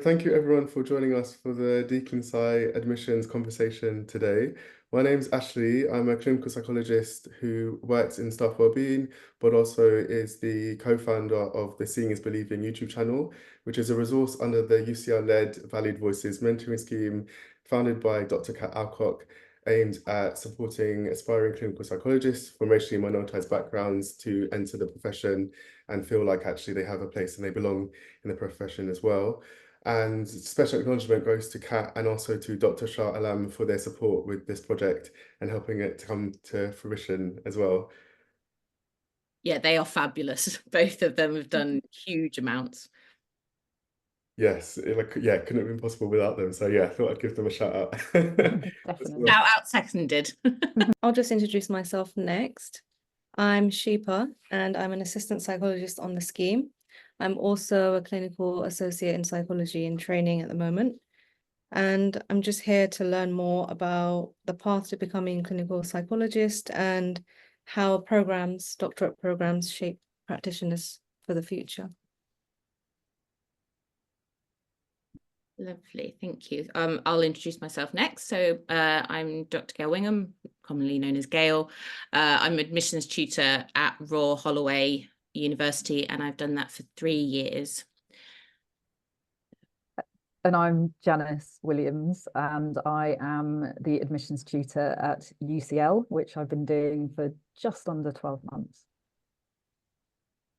thank you everyone for joining us for the Dclinpsy admissions conversation today. My name's Ashley. I'm a clinical psychologist who works in staff wellbeing, but also is the co-founder of the Seeing is Believing YouTube channel, which is a resource under the UCL-led Valued Voices mentoring scheme founded by Dr. Kat Alcock, aimed at supporting aspiring clinical psychologists from racially minoritized backgrounds to enter the profession and feel like actually they have a place and they belong in the profession as well. And special acknowledgement goes to Kat and also to Dr. Shah Alam for their support with this project and helping it to come to fruition as well. Yeah, they are fabulous. Both of them have done huge amounts. Yes, couldn't have been possible without them. So yeah, I thought I'd give them a shout out. Definitely. Shout out seconded. I'll just introduce myself next. I'm Sheepa and I'm an assistant psychologist on the scheme. I'm also a clinical associate in psychology in training at the moment. And I'm just here to learn more about the path to becoming a clinical psychologist and how programs, doctorate programs, shape practitioners for the future. Lovely, thank you. I'll introduce myself next. So I'm Dr. Gail Wingham, commonly known as Gail. I'm an admissions tutor at Rhul, Holloway University, and I've done that for 3 years. And I'm Janice Williams, and I am the admissions tutor at UCL, which I've been doing for just under 12 months.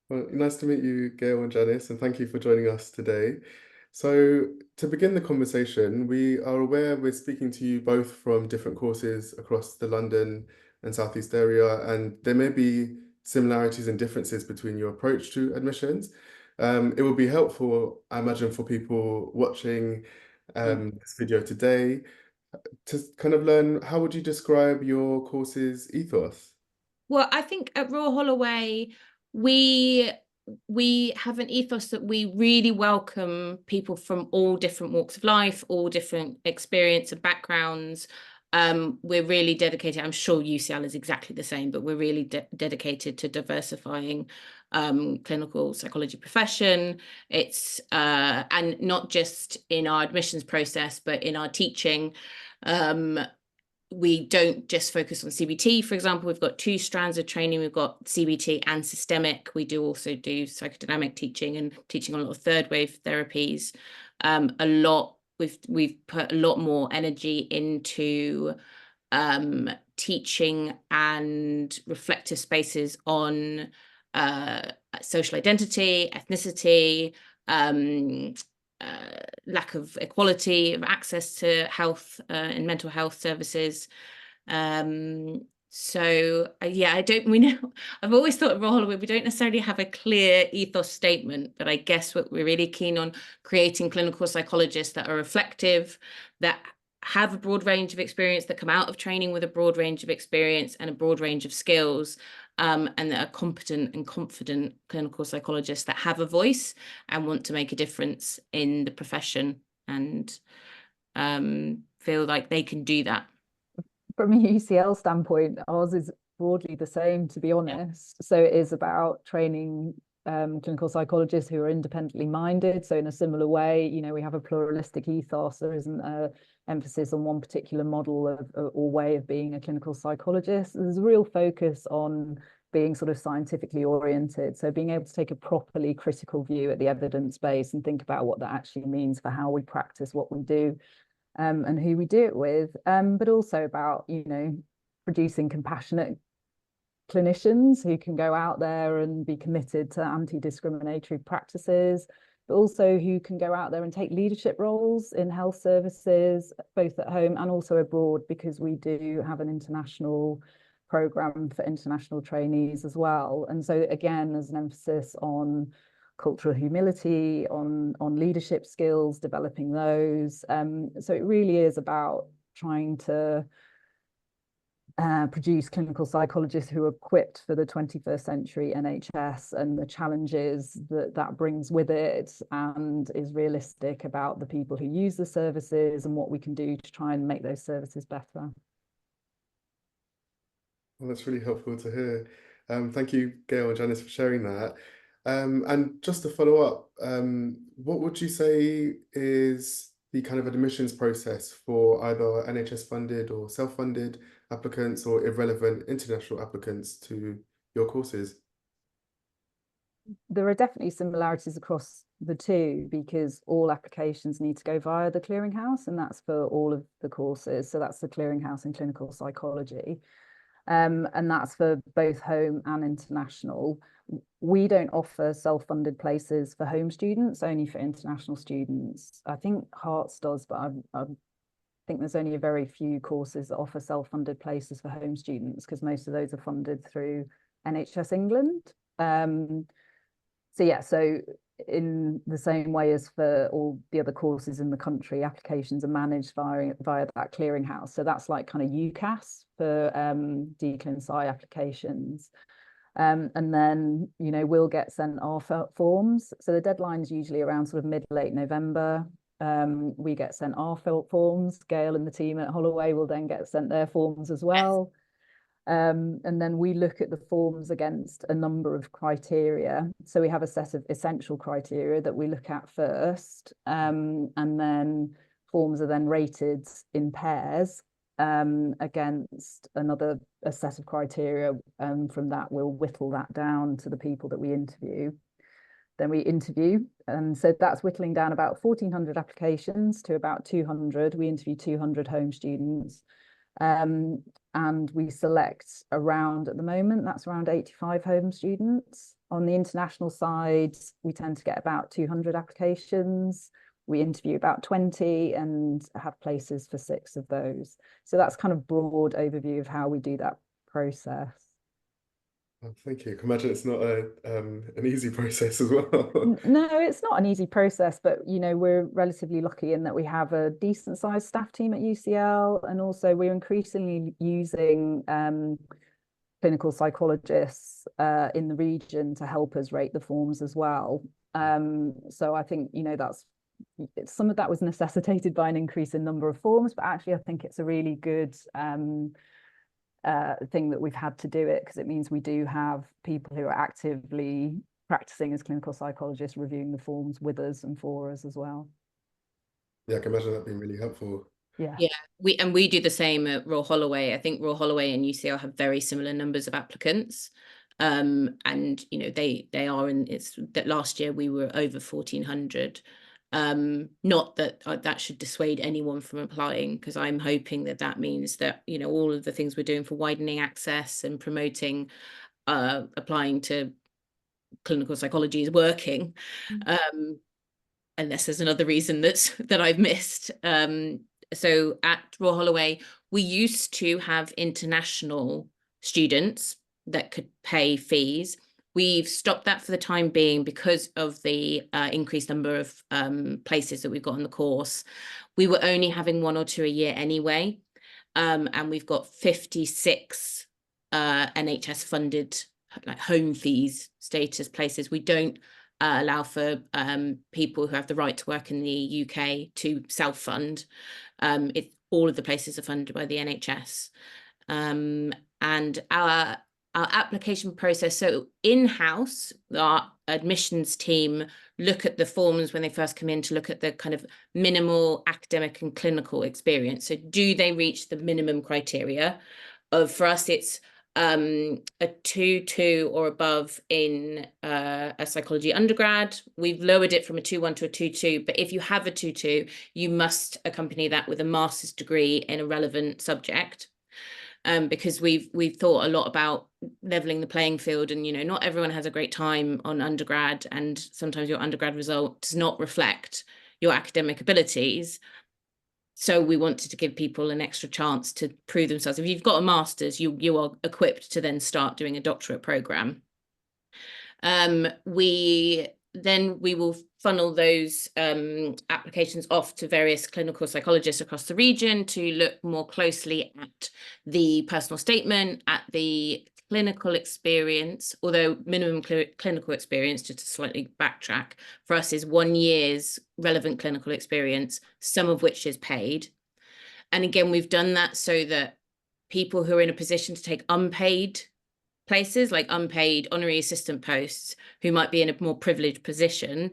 Well, nice to meet you, Gail and Janice, and thank you for joining us today. So to begin the conversation, we are aware we're speaking to you both from different courses across the London and Southeast area, and there may be similarities and differences between your approach to admissions. It will be helpful, I imagine, for people watching this video today to kind of learn, how would you describe your course's ethos? Well, I think at Rhul Holloway, we have an ethos that we really welcome people from all different walks of life, all different experience and backgrounds. We're really dedicated. I'm sure UCL is exactly the same, but we're really dedicated to diversifying clinical psychology profession. It's and not just in our admissions process, but in our teaching. We don't just focus on CBT, for example. We've got 2 strands of training. We've got CBT and systemic. We do also do psychodynamic teaching and teaching on a lot of third wave therapies. We've put a lot more energy into teaching and reflective spaces on social identity, ethnicity, lack of equality of access to health and mental health services. Yeah, I've always thought at Rhul Holloway, we don't necessarily have a clear ethos statement, but I guess what we're really keen on creating clinical psychologists that are reflective, that have a broad range of experience, that come out of training with a broad range of experience and a broad range of skills, and that are competent and confident clinical psychologists that have a voice and want to make a difference in the profession and feel like they can do that. From a UCL standpoint, ours is broadly the same, to be honest. Yeah. So it is about training clinical psychologists who are independently minded. So in a similar way, you know, we have a pluralistic ethos. There isn't a emphasis on one particular model or way of being a clinical psychologist. There's a real focus on being sort of scientifically oriented. So being able to take a properly critical view at the evidence base and think about what that actually means for how we practice what we do and who we do it with, but also about, you know, producing compassionate clinicians who can go out there and be committed to anti-discriminatory practices, but also who can go out there and take leadership roles in health services, both at home and also abroad, because we do have an international program for international trainees as well. And so again, there's an emphasis on cultural humility, on leadership skills, developing those. So it really is about trying to produce clinical psychologists who are equipped for the 21st century NHS and the challenges that brings with it, and is realistic about the people who use the services and what we can do to try and make those services better. Well, that's really helpful to hear. Thank you, Gail and Janice, for sharing that. And just to follow up, what would you say is the kind of admissions process for either NHS funded or self-funded applicants or irrelevant international applicants to your courses? There are definitely similarities across the two, because all applications need to go via the clearinghouse, and that's for all of the courses. So that's the clearinghouse in clinical psychology. And that's for both home and international. We don't offer self-funded places for home students, only for international students. I think Hearts does, but I think there's only a very few courses that offer self-funded places for home students, because most of those are funded through NHS England. So yeah, so in the same way as for all the other courses in the country, applications are managed via that clearinghouse. So that's like kind of UCAS for Dclinpsy applications. And then, you know, we'll get sent our forms. So the deadline's usually around sort of mid-late November. We get sent our forms. Gail and the team at Holloway will then get sent their forms as well. And then we look at the forms against a number of criteria. So we have a set of essential criteria that we look at first, and then forms are then rated in pairs against a set of criteria. From that, we'll whittle that down to the people that we interview. Then we interview, and so that's whittling down about 1,400 applications to about 200. We interview 200 home students. And we select around, at the moment, that's around 85 home students. On the international side, we tend to get about 200 applications. We interview about 20 and have places for 6 of those. So that's kind of broad overview of how we do that process. Oh, thank you. I can imagine it's not an easy process as well. No, it's not an easy process, but you know, we're relatively lucky in that we have a decent sized staff team at UCL, and also we're increasingly using clinical psychologists in the region to help us rate the forms as well. So I think, you know, some of that was necessitated by an increase in number of forms, but actually I think it's a really good thing that we've had to do it, because it means we do have people who are actively practicing as clinical psychologists reviewing the forms with us and for us as well. Yeah, I can imagine that being really helpful. Yeah, we do the same at Rhul Holloway. I think Rhul Holloway and UCL have very similar numbers of applicants, and you know, they are in, it's that last year we were over 1,400. Not that that should dissuade anyone from applying, because I'm hoping that that means that, you know, all of the things we're doing for widening access and promoting applying to clinical psychology is working, unless there's another reason that I've missed. So at Rhul Holloway, we used to have international students that could pay fees. We've stopped that for the time being because of the increased number of places that we've got on the course. We were only having 1 or 2 a year anyway, and we've got 56 NHS funded like home fees status places. We don't allow for people who have the right to work in the UK to self-fund. All of the places are funded by the NHS, and our application process. So in-house, our admissions team look at the forms when they first come in to look at the kind of minimal academic and clinical experience. So do they reach the minimum criteria of, for us, it's a 2-2 or above in a psychology undergrad. We've lowered it from a 2-1 to a 2-2, but if you have a 2-2, you must accompany that with a master's degree in a relevant subject. Because we've thought a lot about leveling the playing field, and you know, not everyone has a great time on undergrad, and sometimes your undergrad result does not reflect your academic abilities. So we wanted to give people an extra chance to prove themselves. If you've got a master's, you are equipped to then start doing a doctorate program. We will funnel those applications off to various clinical psychologists across the region to look more closely at the personal statement, at the clinical experience, although minimum clinical experience, just to slightly backtrack, for us is 1 year's relevant clinical experience, some of which is paid. And again, we've done that so that people who are in a position to take unpaid places like unpaid honorary assistant posts who might be in a more privileged position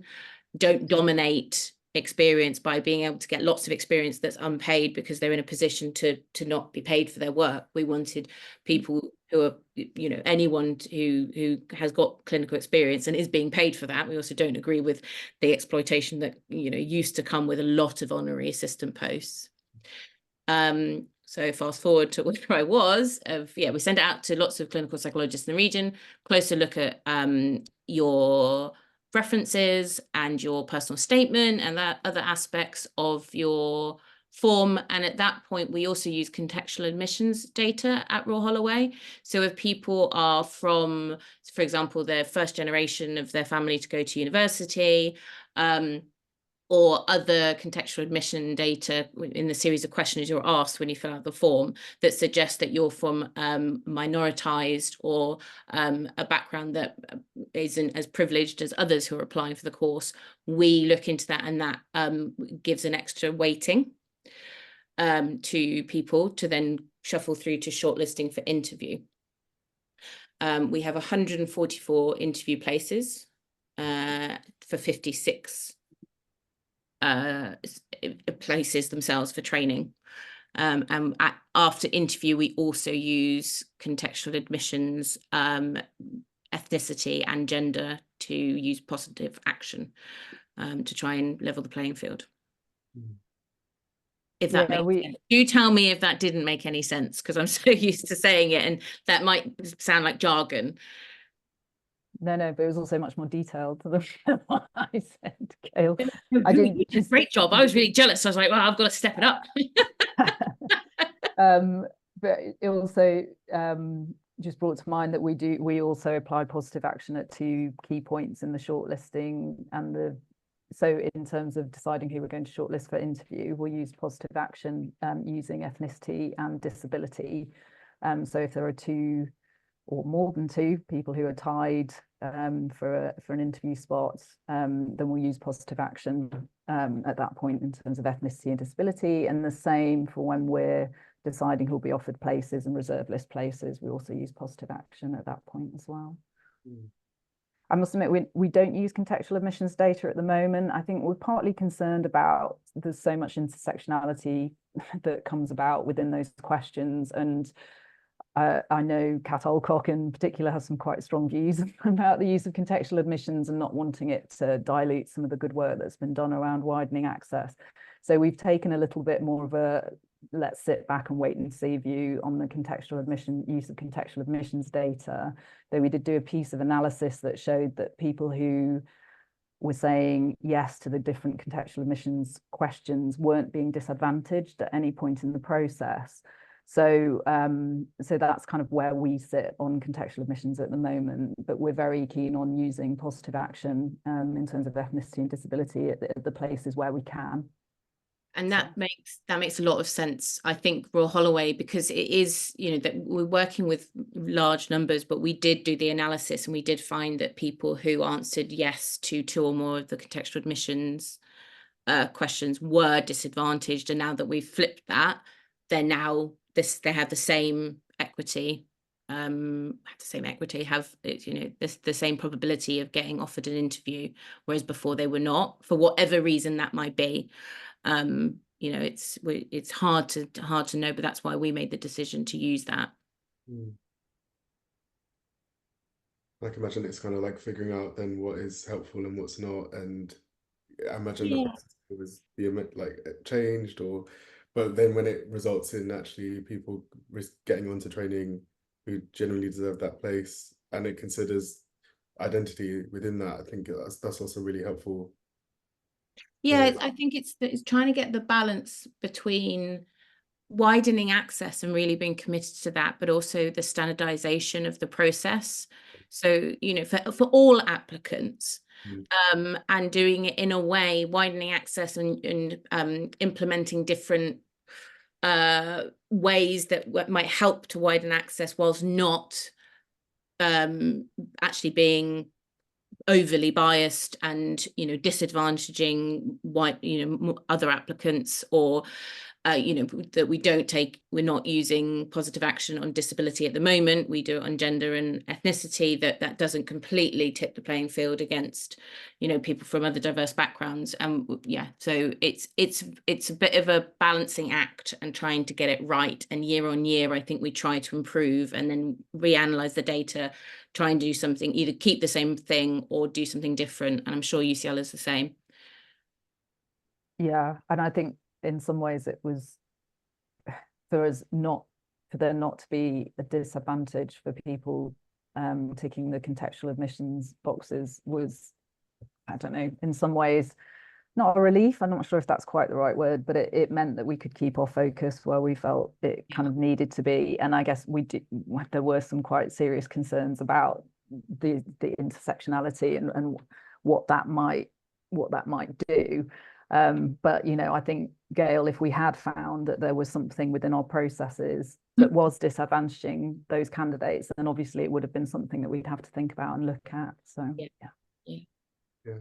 don't dominate experience by being able to get lots of experience that's unpaid because they're in a position to not be paid for their work. We wanted people who are, you know, anyone who has got clinical experience and is being paid for that. We also don't agree with the exploitation that, you know, used to come with a lot of honorary assistant posts. So fast forward to where I was, we send it out to lots of clinical psychologists in the region, closer look at your references and your personal statement and that other aspects of your form. And at that point, we also use contextual admissions data at Rhul Holloway. So if people are from, for example, their first generation of their family to go to university, or other contextual admission data in the series of questions you're asked when you fill out the form that suggest that you're from minoritized or a background that isn't as privileged as others who are applying for the course, we look into that, and that gives an extra weighting to people to then shuffle through to shortlisting for interview. We have 144 interview places for 56 places themselves for training. And after interview, we also use contextual admissions, ethnicity and gender to use positive action to try and level the playing field. If that makes sense. Do tell me if that didn't make any sense, because I'm so used to saying it and that might sound like jargon. No, but it was also much more detailed than what I said, Gail. I did a great job. I was really jealous. I was like, well, I've got to step it up. But it also just brought to mind that we also apply positive action at 2 key points in the shortlisting and so in terms of deciding who we're going to shortlist for interview, we'll use positive action using ethnicity and disability. So if there are 2 or more than 2 people who are tied for an interview spot, then we'll use positive action at that point in terms of ethnicity and disability. And the same for when we're deciding who'll be offered places and reserve list places, we also use positive action at that point as well. I must admit, we don't use contextual admissions data at the moment. I think we're partly concerned about there's so much intersectionality that comes about within those questions, and I know Kat Alcock in particular has some quite strong views about the use of contextual admissions and not wanting it to dilute some of the good work that's been done around widening access. So we've taken a little bit more of a let's sit back and wait and see view on the use of contextual admissions data. Though we did do a piece of analysis that showed that people who were saying yes to the different contextual admissions questions weren't being disadvantaged at any point in the process. So so that's kind of where we sit on contextual admissions at the moment, but we're very keen on using positive action in terms of ethnicity and disability at the places where we can. And that makes a lot of sense. I think Rhul Holloway, because it is, you know, that we're working with large numbers, but we did do the analysis and we did find that people who answered yes to 2 or more of the contextual admissions questions were disadvantaged. And now that we've flipped that, they're now they have the same equity, have you know, the same probability of getting offered an interview, whereas before they were not, for whatever reason that might be. You know, it's hard to know, but that's why we made the decision to use that. I can imagine it's kind of like figuring out then what is helpful and what's not, and I imagine the process was changed, but then when it results in actually people getting onto training who generally deserve that place, and it considers identity within that, I think that's also really helpful. Yeah, I think it's trying to get the balance between widening access and really being committed to that, but also the standardization of the process. So, you know, for all applicants, and doing it in a way, widening access and implementing different ways that might help to widen access whilst not actually being overly biased and, you know, disadvantaging other applicants, or you know, that we're not using positive action on disability at the moment. We do it on gender and ethnicity. That doesn't completely tip the playing field against, you know, people from other diverse backgrounds. And yeah, so it's a bit of a balancing act and trying to get it right. And year on year, I think we try to improve and then reanalyze the data, try and do something, either keep the same thing or do something different. And I'm sure UCL is the same. Yeah, and I think in some ways it was for there not to be a disadvantage for people ticking the contextual admissions boxes was, I don't know, in some ways not a relief. I'm not sure if that's quite the right word, but it meant that we could keep our focus where we felt it kind of needed to be. And I guess there were some quite serious concerns about the intersectionality and what that might do. But, you know, I think, Gail, if we had found that there was something within our processes that was disadvantaging those candidates, then obviously it would have been something that we'd have to think about and look at. So, yeah.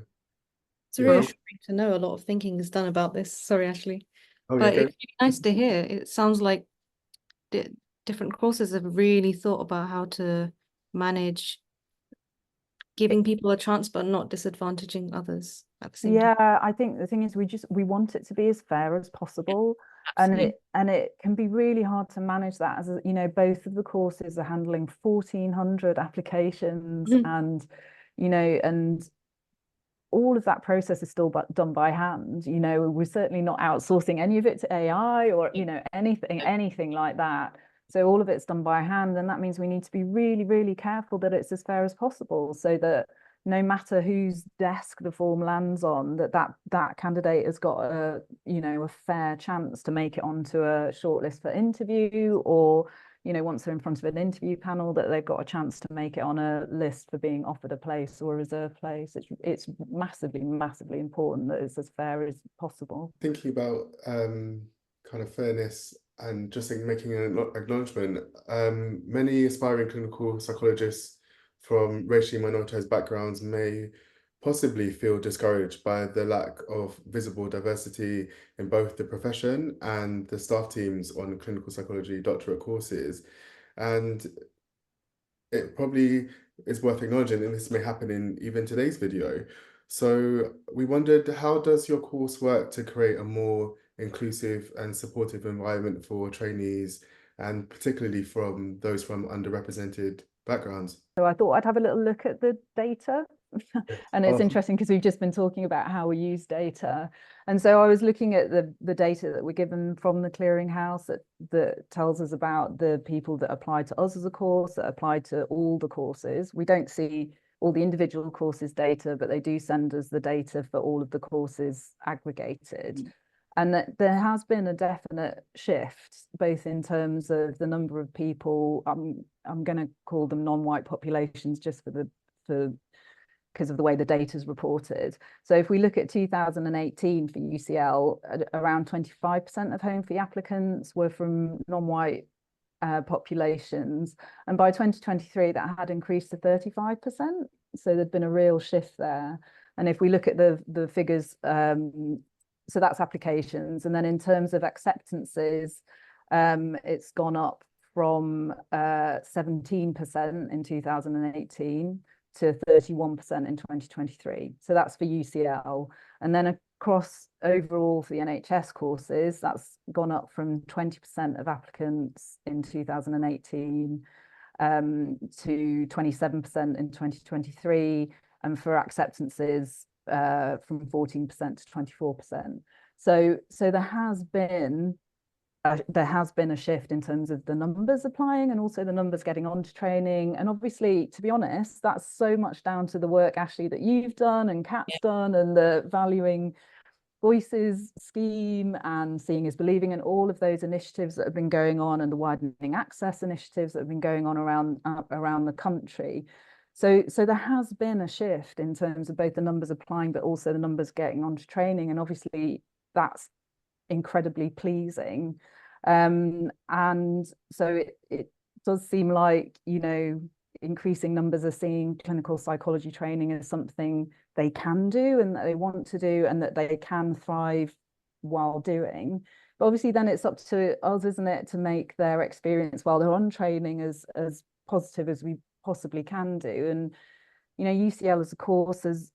It's reassuring to know a lot of thinking is done about this. Sorry, Ashley. Oh, But yeah, it's really nice to hear. It sounds like different courses have really thought about how to manage giving people a chance but not disadvantaging others at the same time. I think the thing is we want it to be as fair as possible. And it can be really hard to manage that, as you know, both of the courses are handling 1,400 applications and, you know, and all of that process is still done by hand. You know, we're certainly not outsourcing any of it to AI or, you know, anything like that. So all of it's done by hand, and that means we need to be really, really careful that it's as fair as possible, so that no matter whose desk the form lands on, that candidate has got a, you know, a fair chance to make it onto a shortlist for interview, or, you know, once they're in front of an interview panel, that they've got a chance to make it on a list for being offered a place or a reserved place. It's massively, massively important that it's as fair as possible. Thinking about kind of fairness and just making an acknowledgement, many aspiring clinical psychologists from racially minoritized backgrounds may possibly feel discouraged by the lack of visible diversity in both the profession and the staff teams on clinical psychology doctorate courses. And it probably is worth acknowledging that this may happen in even today's video. So we wondered, how does your course work to create a more inclusive and supportive environment for trainees, and particularly from those from underrepresented backgrounds? So I thought I'd have a little look at the data. And it's interesting because we've just been talking about how we use data. And so I was looking at the data that we're given from the clearinghouse that tells us about the people that applied to us as a course, that applied to all the courses. We don't see all the individual courses data, but they do send us the data for all of the courses aggregated. And that there has been a definite shift, both in terms of the number of people, I'm going to call them non-white populations just because of the way the data is reported. So if we look at 2018 for UCL, around 25% of home fee applicants were from non-white populations. And by 2023, that had increased to 35%. So there'd been a real shift there. And if we look at the figures, so that's applications. And then in terms of acceptances, it's gone up from 17% in 2018 to 31% in 2023. So that's for UCL. And then across overall for the NHS courses, that's gone up from 20% of applicants in 2018 to 27% in 2023. And for acceptances, from 14% to 24%. So there has been a shift in terms of the numbers applying and also the numbers getting onto training. And obviously, to be honest, that's so much down to the work, Ashley, that you've done and Kat's done, and the Valuing Voices scheme and Seeing is Believing, and all of those initiatives that have been going on, and the widening access initiatives that have been going on around the country. So there has been a shift in terms of both the numbers applying, but also the numbers getting onto training. And obviously that's incredibly pleasing. And so it does seem like, you know, increasing numbers are seeing clinical psychology training as something they can do and that they want to do and that they can thrive while doing. But obviously then it's up to us, isn't it, to make their experience while they're on training as positive as we possibly can do. And, you know, UCL as a course has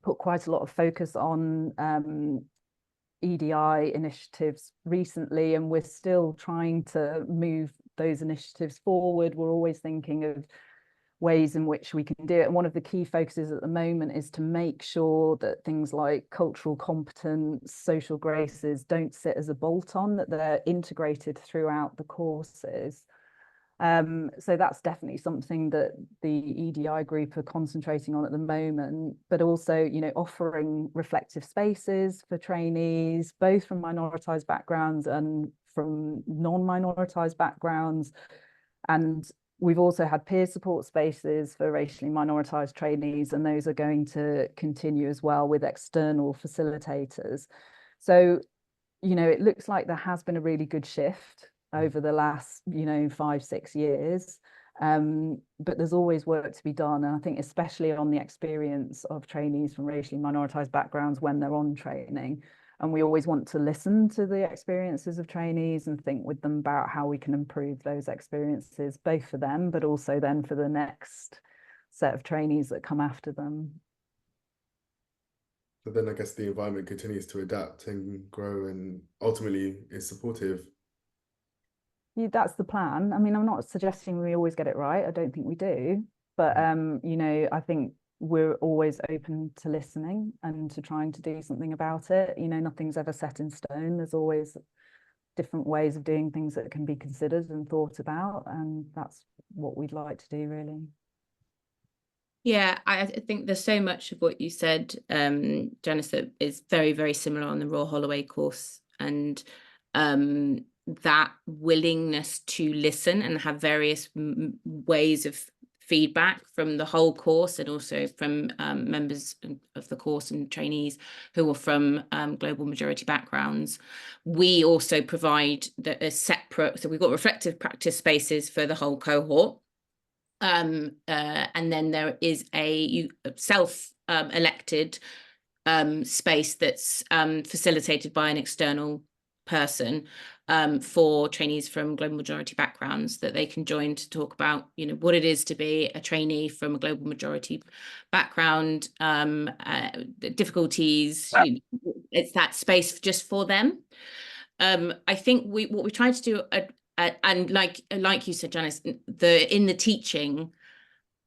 put quite a lot of focus on EDI initiatives recently, and we're still trying to move those initiatives forward. We're always thinking of ways in which we can do it. And one of the key focuses at the moment is to make sure that things like cultural competence, social graces don't sit as a bolt-on, that they're integrated throughout the courses. So that's definitely something that the EDI group are concentrating on at the moment, but also, you know, offering reflective spaces for trainees, both from minoritized backgrounds and from non-minoritized backgrounds. And we've also had peer support spaces for racially minoritized trainees, and those are going to continue as well with external facilitators. So, you know, it looks like there has been a really good shift over the last, you know, 5-6 years, but there's always work to be done. And I think especially on the experience of trainees from racially minoritized backgrounds when they're on training. And we always want to listen to the experiences of trainees and think with them about how we can improve those experiences, both for them, but also then for the next set of trainees that come after them. So then I guess the environment continues to adapt and grow and ultimately is supportive. Yeah, that's the plan. I mean, I'm not suggesting we always get it right. I don't think we do. But, you know, I think we're always open to listening and to trying to do something about it. You know, nothing's ever set in stone. There's always different ways of doing things that can be considered and thought about. And that's what we'd like to do, really. Yeah, I think there's so much of what you said, Janice, that is very, very similar on the Rhul Holloway course. And that willingness to listen and have various ways of feedback from the whole course, and also from members of the course and trainees who are from global majority backgrounds. We also provide a separate, so we've got reflective practice spaces for the whole cohort. And then there is a self-elected space that's facilitated by an external person for trainees from global majority backgrounds, that they can join to talk about, you know, what it is to be a trainee from a global majority background, difficulties. It's that space just for them. I think what we try to do, and like you said, Janice, in the teaching,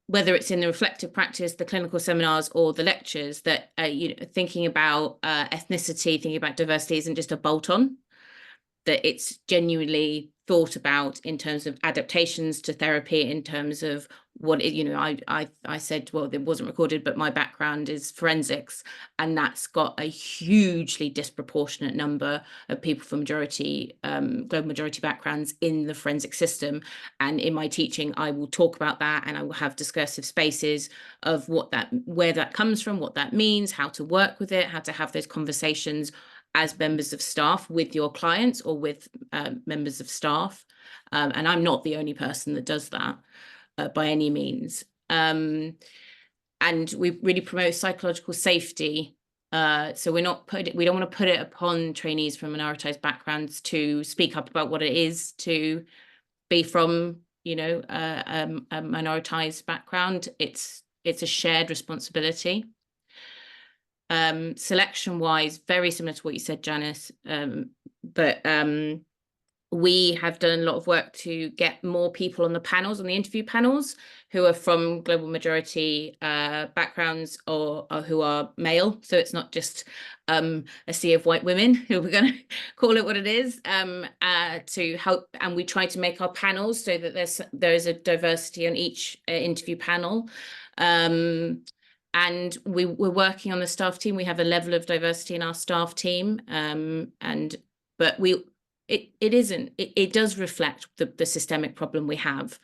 whether it's in the reflective practice, the clinical seminars, or the lectures, that you know, thinking about ethnicity, thinking about diversity isn't just a bolt-on, that it's genuinely thought about in terms of adaptations to therapy, in terms of what it, you know, I said, well, it wasn't recorded, but my background is forensics, and that's got a hugely disproportionate number of people from global majority backgrounds in the forensic system. And in my teaching, I will talk about that, and I will have discursive spaces of where that comes from, what that means, how to work with it, how to have those conversations as members of staff with your clients or with members of staff. And I'm not the only person that does that by any means. And we really promote psychological safety. So we don't want to put it upon trainees from minoritized backgrounds to speak up about what it is to be from, you know, a minoritized background. It's a shared responsibility. Selection wise, very similar to what you said, Janice, but we have done a lot of work to get more people on the panels, on the interview panels, who are from global majority backgrounds, or who are male. So it's not just a sea of white women, who we're going to call it what it is, to help. And we try to make our panels so that there is a diversity on each interview panel. And we're working on the staff team. We have a level of diversity in our staff team, but it does reflect the systemic problem we have.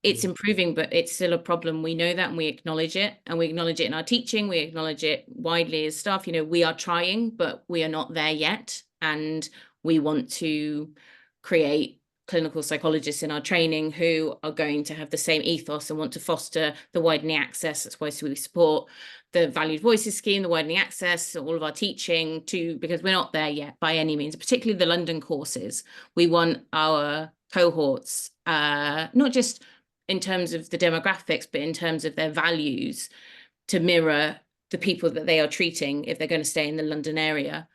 It's improving, but it's still a problem. We know that, and we acknowledge it, and we acknowledge it in our teaching. We acknowledge it widely as staff. You know, we are trying, but we are not there yet, and we want to create clinical psychologists in our training who are going to have the same ethos and want to foster the widening access. That's why we support the Valued Voices scheme, the widening access, all of our teaching because we're not there yet by any means, particularly the London courses. We want our cohorts, not just in terms of the demographics, but in terms of their values, to mirror the people that they are treating if they're going to stay in the London area.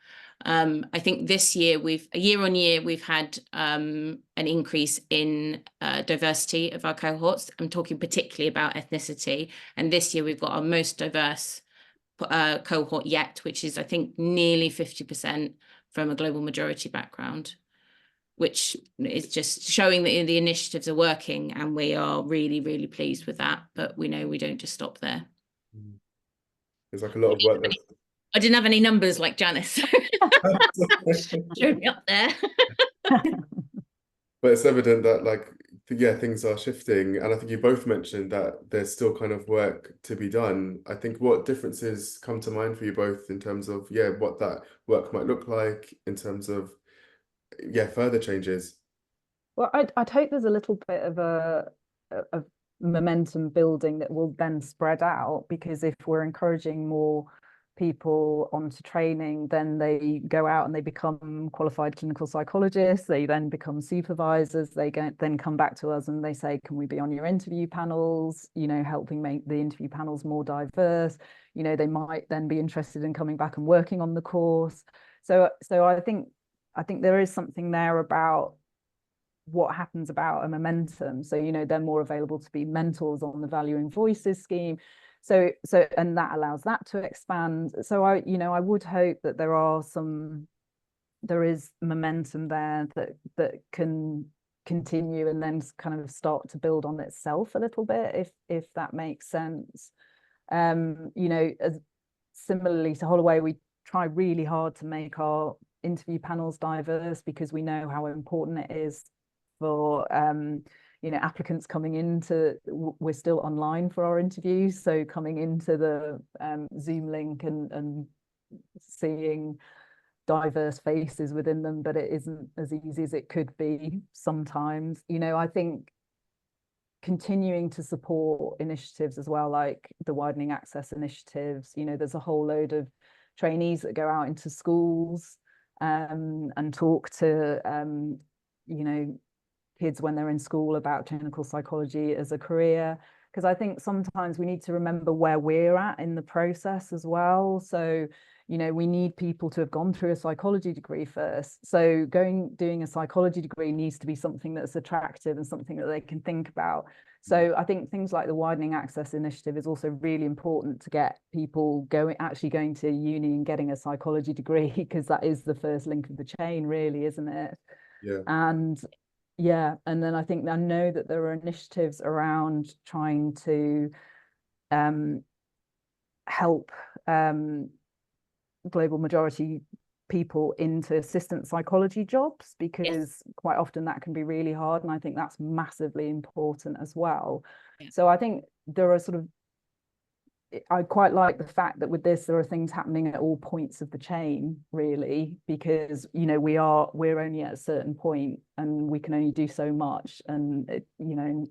I think this year year on year, we've had an increase in diversity of our cohorts. I'm talking particularly about ethnicity. And this year we've got our most diverse cohort yet, which is, I think, nearly 50% from a global majority background, which is just showing that the initiatives are working, and we are really, really pleased with that. But we know we don't just stop there. There's like a lot of work that's... I didn't have any numbers like Janice. Showed me up there. But it's evident that, like, yeah, things are shifting. And I think you both mentioned that there's still kind of work to be done. I think what differences come to mind for you both in terms of, yeah, what that work might look like in terms of, yeah, further changes? Well, I'd hope there's a little bit of a momentum building that will then spread out, because if we're encouraging more people onto training, then they go out and they become qualified clinical psychologists, they then become supervisors, they then come back to us and they say, can we be on your interview panels, you know, helping make the interview panels more diverse. You know, they might then be interested in coming back and working on the course. So I think there is something there about what happens about a momentum. So, you know, they're more available to be mentors on the Valuing Voices scheme. So and that allows that to expand. So I would hope that there is momentum there that can continue and then kind of start to build on itself a little bit, if that makes sense. You know, similarly to Holloway, we try really hard to make our interview panels diverse, because we know how important it is for you know, applicants coming into, we're still online for our interviews, so coming into the Zoom link and seeing diverse faces within them, but it isn't as easy as it could be sometimes. You know, I think continuing to support initiatives as well, like the widening access initiatives. You know, there's a whole load of trainees that go out into schools and talk to you know, kids when they're in school about clinical psychology as a career, because I think sometimes we need to remember where we're at in the process as well. So, you know, we need people to have gone through a psychology degree first. So doing a psychology degree needs to be something that's attractive and something that they can think about. So I think things like the widening access initiative is also really important to get people actually going to uni and getting a psychology degree, because that is the first link of the chain, really, isn't it? Yeah. And yeah, and then I know that there are initiatives around trying to help global majority people into assistant psychology jobs, because quite often that can be really hard, and I think that's massively important as well. So I think there are sort of, I quite like the fact that with this there are things happening at all points of the chain, really, because, you know, we're only at a certain point and we can only do so much, and you know,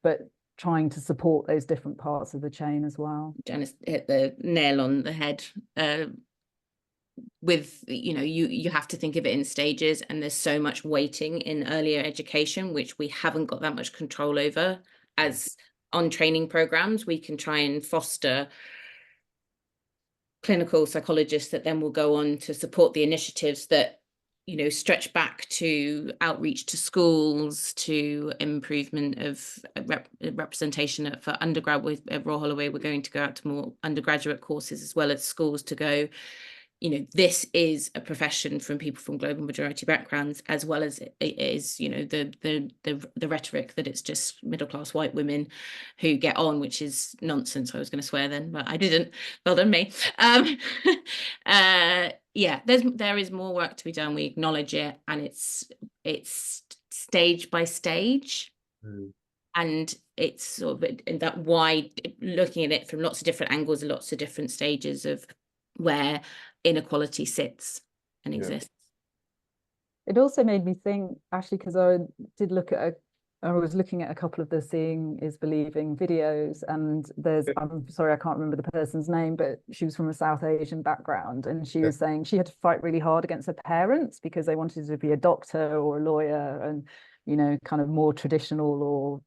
but trying to support those different parts of the chain as well. Janice hit the nail on the head. With, you know, you have to think of it in stages, and there's so much waiting in earlier education, which we haven't got that much control over. As on training programs, we can try and foster clinical psychologists that then will go on to support the initiatives that, you know, stretch back to outreach to schools, to improvement of representation for undergrad. With Rhul Holloway, we're going to go out to more undergraduate courses as well as schools to go, you know, this is a profession from people from global majority backgrounds, as well as it is, you know, the rhetoric that it's just middle class white women who get on, which is nonsense. I was going to swear then, but I didn't. Well done me. Yeah, there is more work to be done. We acknowledge it, and it's stage by stage. And it's sort of in that wide, looking at it from lots of different angles and lots of different stages of where inequality sits and exists. It also made me think, actually, because I did look at I was looking at a couple of the Seeing is Believing videos, and I'm sorry, I can't remember the person's name, but she was from a South Asian background, and she was saying she had to fight really hard against her parents because they wanted to be a doctor or a lawyer, and, you know, kind of more traditional or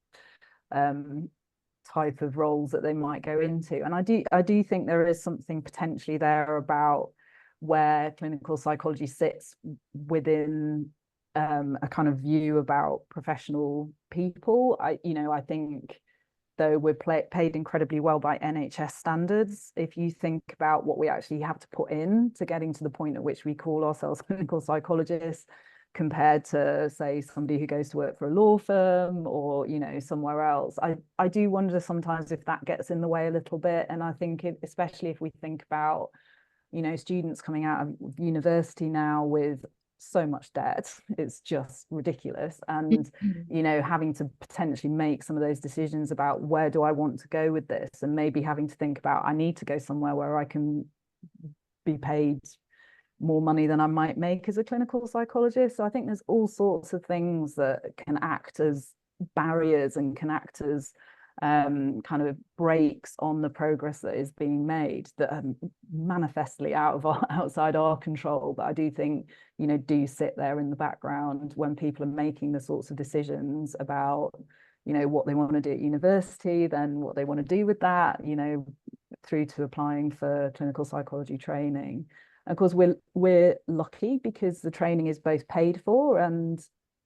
type of roles that they might go into. And I do think there is something potentially there about where clinical psychology sits within a kind of view about professional people. I think, though we're paid incredibly well by NHS standards, if you think about what we actually have to put in to getting to the point at which we call ourselves clinical psychologists, compared to, say, somebody who goes to work for a law firm or, you know, somewhere else, I do wonder sometimes if that gets in the way a little bit. And I think especially if we think about, you know, students coming out of university now with so much debt, it's just ridiculous. And, you know, having to potentially make some of those decisions about where do I want to go with this, and maybe having to think about, I need to go somewhere where I can be paid more money than I might make as a clinical psychologist. So I think there's all sorts of things that can act as barriers and can act as kind of brakes on the progress that is being made, that are manifestly outside our control, but I do think, you know, do sit there in the background when people are making the sorts of decisions about, you know, what they want to do at university, then what they want to do with that, you know, through to applying for clinical psychology training. And of course, we're lucky because the training is both paid for and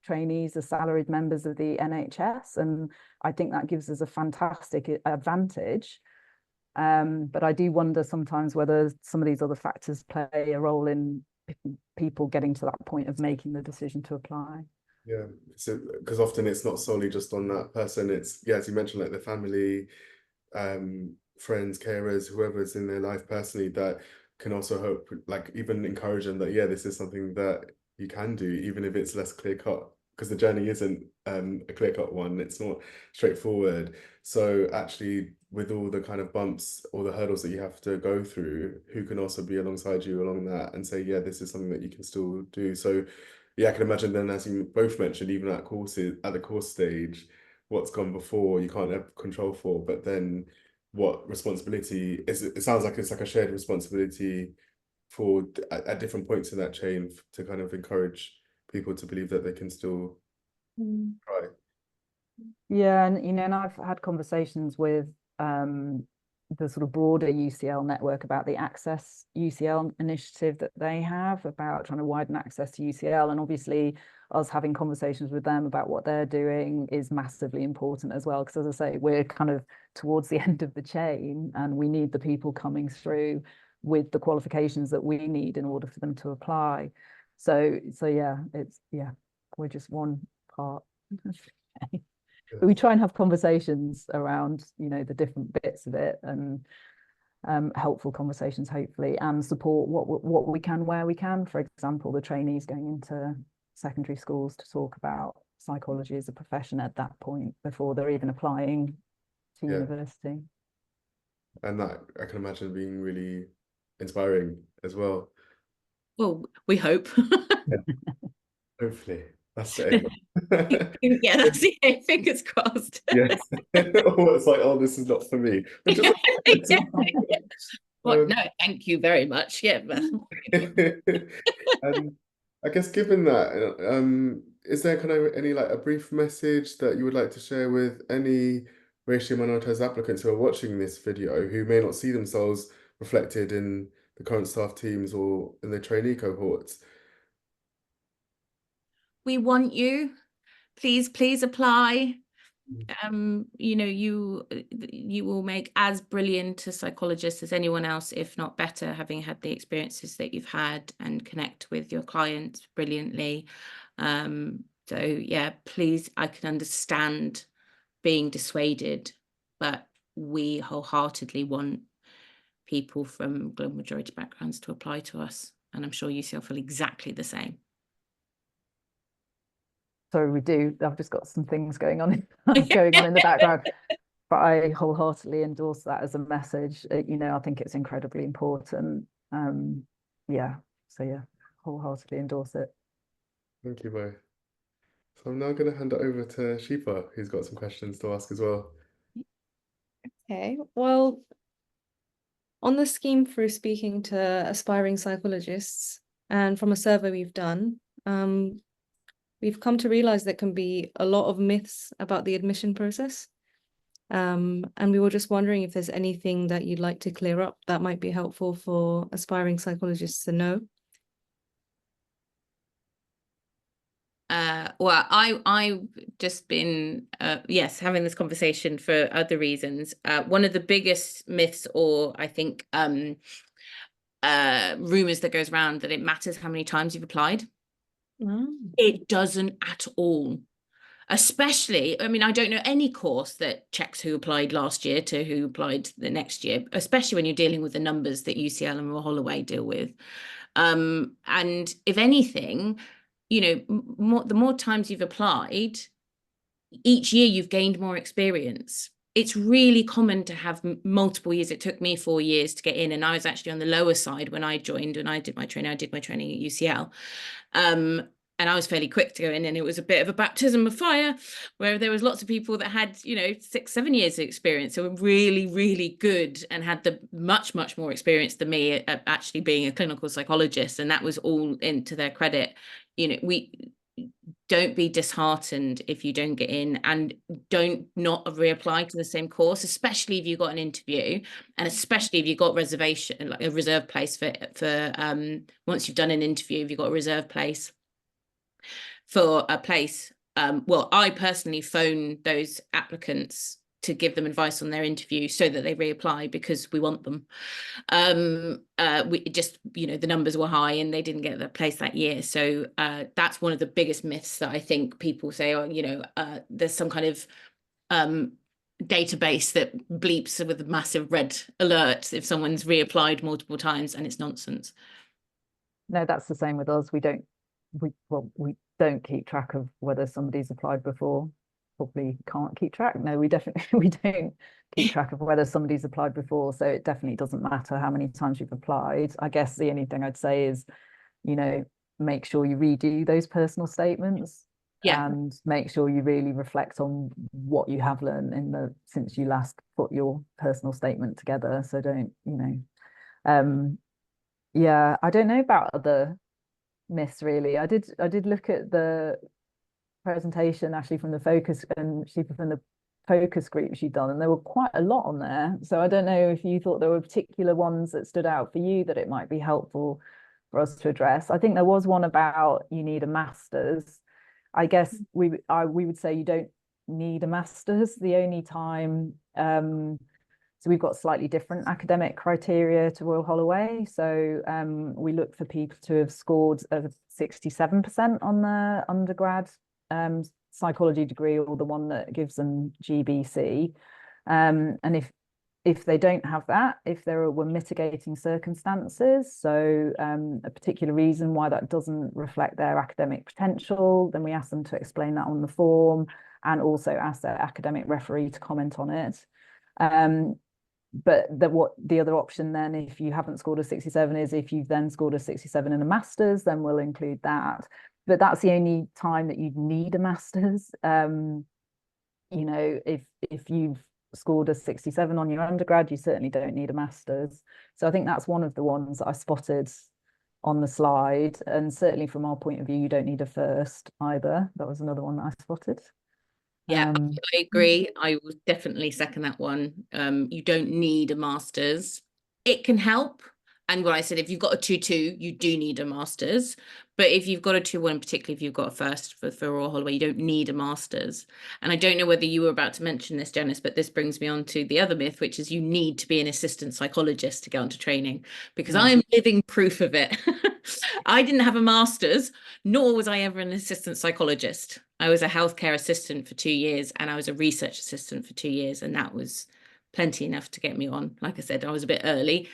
trainees are salaried members of the NHS, and I think that gives us a fantastic advantage. But I do wonder sometimes whether some of these other factors play a role in people getting to that point of making the decision to apply. Yeah, so because often it's not solely just on that person, it's, yeah, as you mentioned, like the family, friends, carers, whoever's in their life personally, that can also hope, like, even encourage them that, yeah, this is something that you can do, even if it's less clear cut, because the journey isn't a clear cut one, it's not straightforward. So actually, with all the kind of bumps or the hurdles that you have to go through, who can also be alongside you along that and say, yeah, this is something that you can still do. So yeah, I can imagine then, as you both mentioned, even at the course stage, what's gone before you can't have control for, but then what responsibility is it? It sounds like it's like a shared responsibility for at different points in that chain to kind of encourage people to believe that they can still try. Yeah, and, you know, and I've had conversations with the sort of broader UCL network about the Access UCL initiative that they have about trying to widen access to UCL, and obviously us having conversations with them about what they're doing is massively important as well, because, as I say, we're kind of towards the end of the chain and we need the people coming through with the qualifications that we need in order for them to apply. So yeah, we're just one part. But we try and have conversations around, you know, the different bits of it, and helpful conversations, hopefully, and support what we can where we can. For example, the trainees going into secondary schools to talk about psychology as a profession at that point before they're even applying to university. And that, I can imagine, being really inspiring as well. Well, we hope. Hopefully, that's the aim. Yeah, that's the aim. Fingers crossed. Yes. Or it's like, oh, this is not for me. Which is Well, no, thank you very much. Yeah. I guess given that, is there kind of any, like, a brief message that you would like to share with any racially minoritized applicants who are watching this video who may not see themselves reflected in the current staff teams or in the trainee cohorts? We want you. Please apply. You know, you will make as brilliant a psychologist as anyone else, if not better, having had the experiences that you've had, and connect with your clients brilliantly. So yeah, please, I can understand being dissuaded, but we wholeheartedly want people from global majority backgrounds to apply to us, and I'm sure UCL feel exactly the same. So we do. I've just got some things going on in the background, but I wholeheartedly endorse that as a message. You know, I think it's incredibly important. Yeah. So yeah, wholeheartedly endorse it. Thank you both. So I'm now going to hand it over to Shipa, who's got some questions to ask as well. Okay, well, on the scheme through speaking to aspiring psychologists and from a survey we've done, we've come to realize there can be a lot of myths about the admission process. And we were just wondering if there's anything that you'd like to clear up that might be helpful for aspiring psychologists to know. Well, I've just been, yes, having this conversation for other reasons. One of the biggest myths, or I think rumors that goes around, that it matters how many times you've applied. Oh. It doesn't at all. Especially, I mean, I don't know any course that checks who applied last year to who applied the next year, especially when you're dealing with the numbers that UCL and Holloway deal with. And if anything, you know, the more times you've applied, each year you've gained more experience. It's really common to have multiple years. It took me 4 years to get in, and I was actually on the lower side when I joined and I did my training. I did my training at UCL. And I was fairly quick to go in, and it was a bit of a baptism of fire, where there was lots of people that had, you know, 6, 7 years of experience, so were really, really good and had the much more experience than me at actually being a clinical psychologist. And that was all into their credit. You know, we don't be disheartened if you don't get in, and don't not reapply to the same course, especially if you got an interview, and especially if you got reservation, like a reserve place for once you've done an interview, if you've got a reserve place for a place. Well, I personally phone those applicants to give them advice on their interview so that they reapply, because we want them. We just, you know, the numbers were high and they didn't get the place that year. So that's one of the biggest myths that I think people say, oh, you know, there's some kind of database that bleeps with a massive red alert if someone's reapplied multiple times, and it's nonsense. No, that's the same with us. We don't keep track of whether somebody's applied before. Probably can't keep track. No, we don't keep track of whether somebody's applied before. So it definitely doesn't matter how many times you've applied. I guess the only thing I'd say is, you know, make sure you redo those personal statements. Yeah. And make sure you really reflect on what you have learned since you last put your personal statement together. So don't, you know, yeah, I don't know about other myths really. I did look at the presentation actually from the focus group she'd done, and there were quite a lot on there. So I don't know if you thought there were particular ones that stood out for you that it might be helpful for us to address. I think there was one about you need a master's. I guess we would say you don't need a master's. The only time so we've got slightly different academic criteria to Royal Holloway. So we look for people to have scored 67% on their undergrad psychology degree, or the one that gives them GBC. And if they don't have that, if there were mitigating circumstances, so a particular reason why that doesn't reflect their academic potential, then we ask them to explain that on the form, and also ask their academic referee to comment on it. But the other option then, if you haven't scored a 67, is if you've then scored a 67 in a master's, then we'll include that. But that's the only time that you'd need a master's. You know, if you've scored a 67 on your undergrad, you certainly don't need a master's. So I think that's one of the ones that I spotted on the slide. And certainly from our point of view, you don't need a first either. That was another one that I spotted. Yeah, I agree. I will definitely second that one. You don't need a master's. It can help. And what I said, if you've got a 2-2, you do need a master's. But if you've got a 2-1, particularly if you've got a first for Royal Holloway, you don't need a master's. And I don't know whether you were about to mention this, Janice, but this brings me on to the other myth, which is you need to be an assistant psychologist to get onto training, because I'm living proof of it. I didn't have a master's, nor was I ever an assistant psychologist. I was a healthcare assistant for 2 years, and I was a research assistant for 2 years, and that was plenty enough to get me on. Like I said, I was a bit early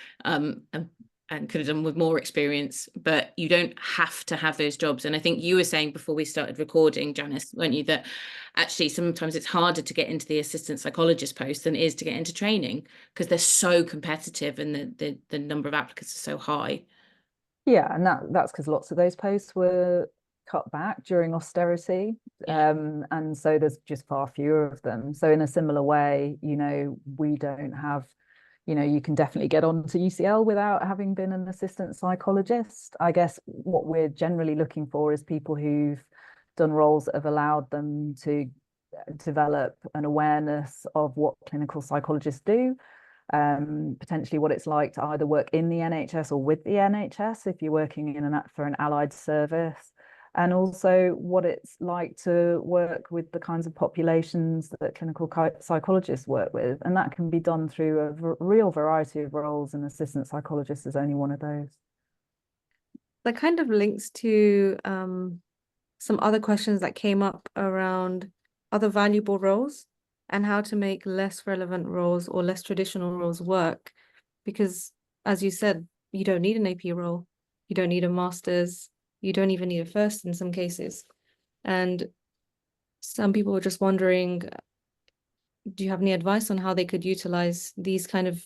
and could have done with more experience, but you don't have to have those jobs. And I think you were saying before we started recording, Janice, weren't you, that actually sometimes it's harder to get into the assistant psychologist post than it is to get into training, because they're so competitive and the number of applicants are so high. Yeah, and that's because lots of those posts were cut back during austerity. Yeah. And so there's just far fewer of them. So in a similar way, you know, we don't have, you know, you can definitely get onto UCL without having been an assistant psychologist. I guess what we're generally looking for is people who've done roles that have allowed them to develop an awareness of what clinical psychologists do, potentially what it's like to either work in the NHS or with the NHS if you're working in for an allied service, and also what it's like to work with the kinds of populations that clinical psychologists work with. And that can be done through a real variety of roles, and assistant psychologist is only one of those. That kind of links to some other questions that came up around other valuable roles and how to make less relevant roles or less traditional roles work. Because as you said, you don't need an AP role, you don't need a master's, you don't even need a first in some cases. And some people were just wondering, do you have any advice on how they could utilize these kind of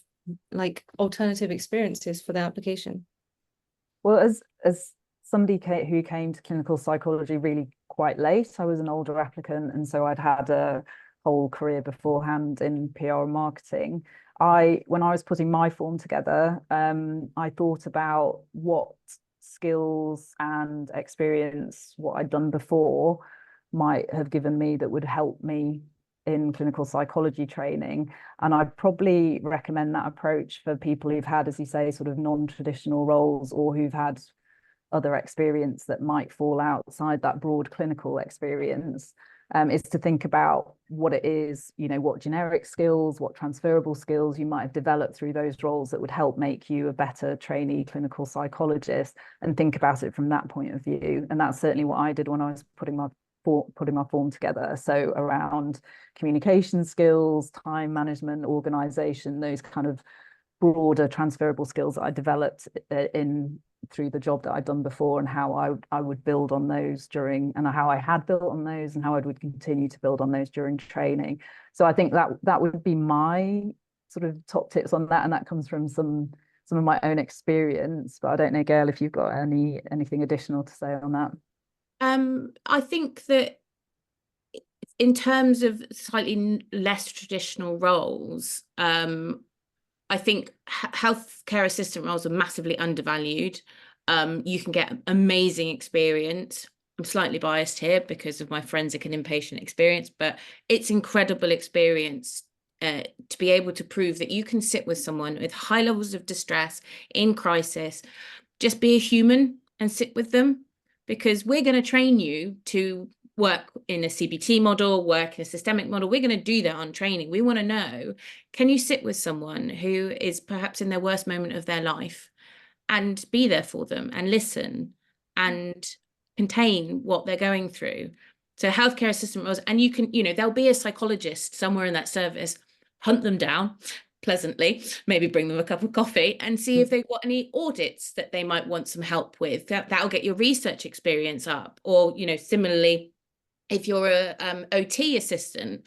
like alternative experiences for their application? Well, as somebody who came to clinical psychology really quite late, I was an older applicant, and so I'd had a whole career beforehand in PR and marketing. When I was putting my form together, I thought about what skills and experience, what I'd done before, might have given me that would help me in clinical psychology training. And I'd probably recommend that approach for people who've had, as you say, sort of non-traditional roles, or who've had other experience that might fall outside that broad clinical experience, is to think about what it is, you know, what generic skills, what transferable skills you might have developed through those roles that would help make you a better trainee clinical psychologist, and think about it from that point of view. And that's certainly what I did when I was putting my form together. So around communication skills, time management, organization, those kind of broader transferable skills that I developed through the job that I'd done before, and how I would build on those during, and how I had built on those, and how I would continue to build on those during training. So I think that would be my sort of top tips on that, and that comes from some of my own experience. But I don't know, Gail, if you've got anything additional to say on that. I think that in terms of slightly less traditional roles, I think healthcare assistant roles are massively undervalued. You can get amazing experience. I'm slightly biased here because of my forensic and inpatient experience, but it's incredible experience to be able to prove that you can sit with someone with high levels of distress in crisis, just be a human and sit with them, because we're going to train you to work in a CBT model, work in a systemic model. We're going to do that on training. We want to know, can you sit with someone who is perhaps in their worst moment of their life and be there for them and listen and contain what they're going through? So healthcare assistant roles, and you can, you know, there'll be a psychologist somewhere in that service, hunt them down pleasantly, maybe bring them a cup of coffee and see if they've got any audits that they might want some help with. That'll get your research experience up. Or, you know, similarly, if you're a OT assistant,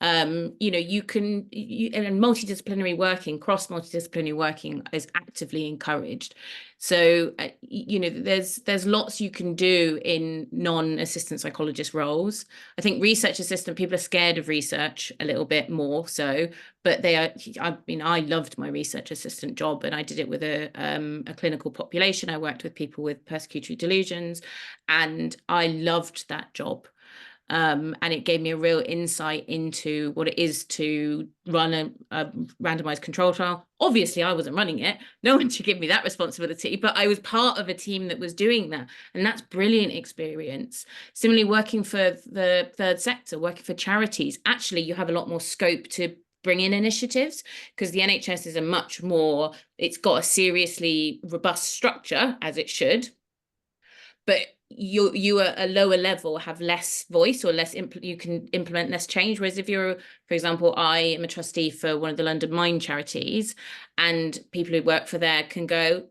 you know, you can, and multidisciplinary working, cross multidisciplinary working is actively encouraged. So, you know, there's lots you can do in non-assistant psychologist roles. I think research assistant, people are scared of research a little bit more so, but they are, I mean, I loved my research assistant job, and I did it with a clinical population. I worked with people with persecutory delusions, and I loved that job. And it gave me a real insight into what it is to run a randomized control trial. Obviously, I wasn't running it. No one should give me that responsibility, but I was part of a team that was doing that. And that's brilliant experience. Similarly, working for the third sector, working for charities, actually, you have a lot more scope to bring in initiatives, because the NHS is a much more, it's got a seriously robust structure, as it should. But you at a lower level have less voice, or less you can implement less change. Whereas if you're, for example, I am a trustee for one of the London Mine charities, and people who work for there can go,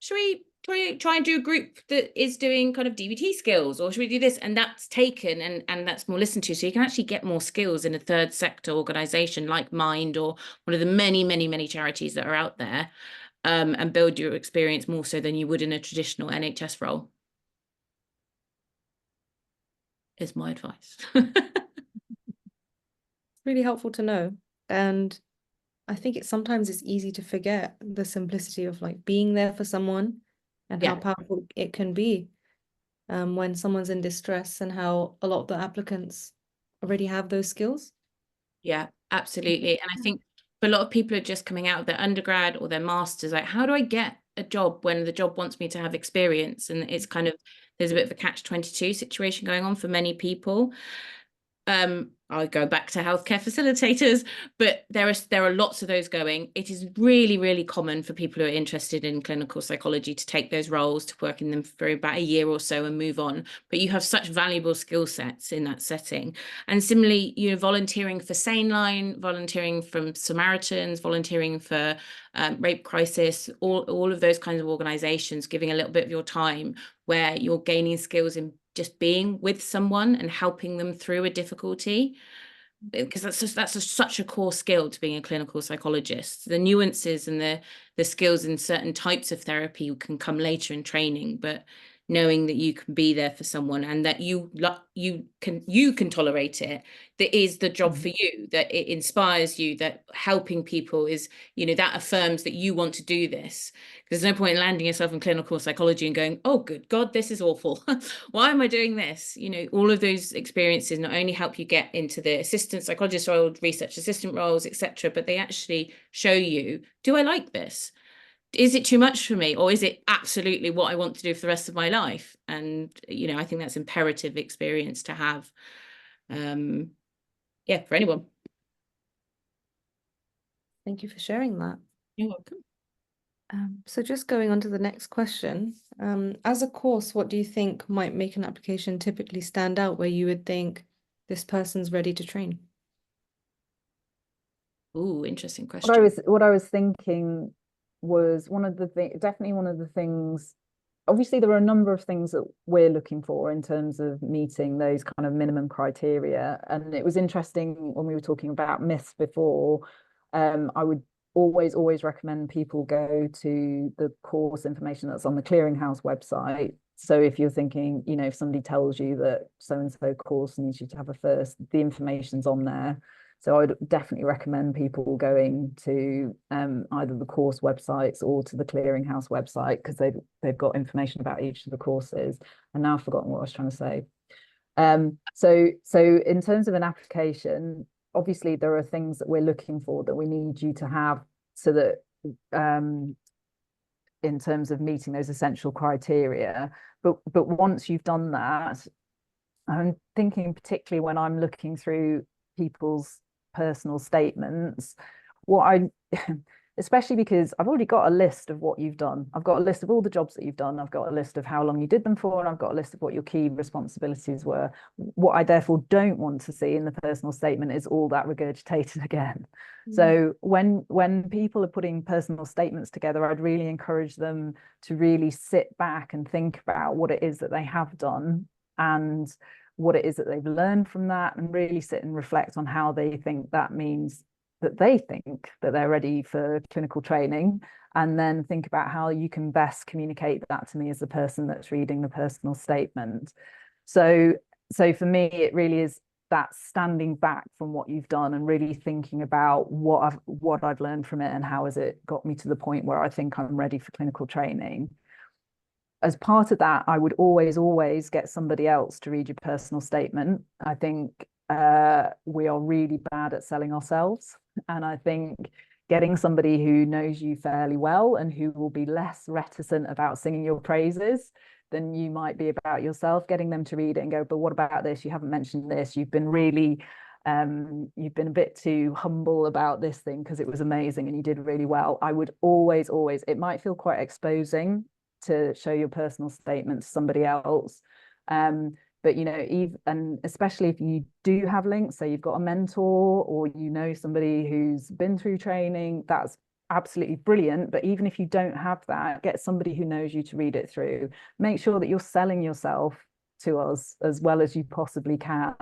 should we try and do a group that is doing kind of DBT skills, or should we do this? And that's taken and that's more listened to. So you can actually get more skills in a third sector organization like Mind, or one of the many charities that are out there, and build your experience more so than you would in a traditional NHS role. is my advice. Really helpful to know. And I think sometimes it's easy to forget the simplicity of like being there for someone and how powerful it can be when someone's in distress, and how a lot of the applicants already have those skills. Yeah, absolutely. And I think for a lot of people are just coming out of their undergrad or their masters, like, how do I get a job when the job wants me to have experience? And it's kind of, there's a bit of a catch-22 situation going on for many people. I'll go back to healthcare facilitators, but there are lots of those going. It is really, really common for people who are interested in clinical psychology to take those roles, to work in them for about a year or so and move on. But you have such valuable skill sets in that setting. And similarly, you know, volunteering for Sane Line, volunteering from Samaritans, volunteering for Rape Crisis, all of those kinds of organizations, giving a little bit of your time where you're gaining skills in just being with someone and helping them through a difficulty, because that's such a core skill to being a clinical psychologist. The nuances and the skills in certain types of therapy can come later in training, but knowing that you can be there for someone and that you can tolerate it, that is the job for you, that it inspires you, that helping people is, you know, that affirms that you want to do this. There's no point in landing yourself in clinical psychology and going, oh, good God, this is awful. Why am I doing this? You know, all of those experiences not only help you get into the assistant psychologist role, research assistant roles, etc., but they actually show you, do I like this? Is it too much for me, or is it absolutely what I want to do for the rest of my life? And, you know, I think that's imperative experience to have. Yeah, for anyone. Thank you for sharing that. You're welcome. So just going on to the next question, as a course, what do you think might make an application typically stand out where you would think this person's ready to train? Ooh, interesting question. What I was thinking was definitely one of the things. Obviously, there are a number of things that we're looking for in terms of meeting those kind of minimum criteria. And it was interesting when we were talking about myths before. I would always recommend people go to the course information that's on the Clearinghouse website. So if you're thinking, you know, if somebody tells you that so-and-so course needs you to have a first, the information's on there. So I would definitely recommend people going to either the course websites or to the Clearinghouse website, because they've got information about each of the courses. And now I've forgotten what I was trying to say. So in terms of an application, obviously there are things that we're looking for that we need you to have, so that in terms of meeting those essential criteria. But once you've done that, I'm thinking particularly when I'm looking through people's personal statements, especially because I've already got a list of what you've done. I've got a list of all the jobs that you've done. I've got a list of how long you did them for, and I've got a list of what your key responsibilities were. What I therefore don't want to see in the personal statement is all that regurgitated again. So when people are putting personal statements together, I'd really encourage them to really sit back and think about what it is that they have done and what it is that they've learned from that, and really sit and reflect on how they think that means that they think that they're ready for clinical training, and then think about how you can best communicate that to me as the person that's reading the personal statement. So for me, it really is that standing back from what you've done and really thinking about what I've learned from it and how has it got me to the point where I think I'm ready for clinical training. As part of that, I would always get somebody else to read your personal statement. I think we are really bad at selling ourselves. And I think getting somebody who knows you fairly well and who will be less reticent about singing your praises than you might be about yourself, getting them to read it and go, but what about this? You haven't mentioned this. You've been really, you've been a bit too humble about this thing because it was amazing and you did really well. I would always, it might feel quite exposing to show your personal statement to somebody else. But, you know, and especially if you do have links, so you've got a mentor or you know somebody who's been through training, that's absolutely brilliant. But even if you don't have that, get somebody who knows you to read it through. Make sure that you're selling yourself to us as well as you possibly can.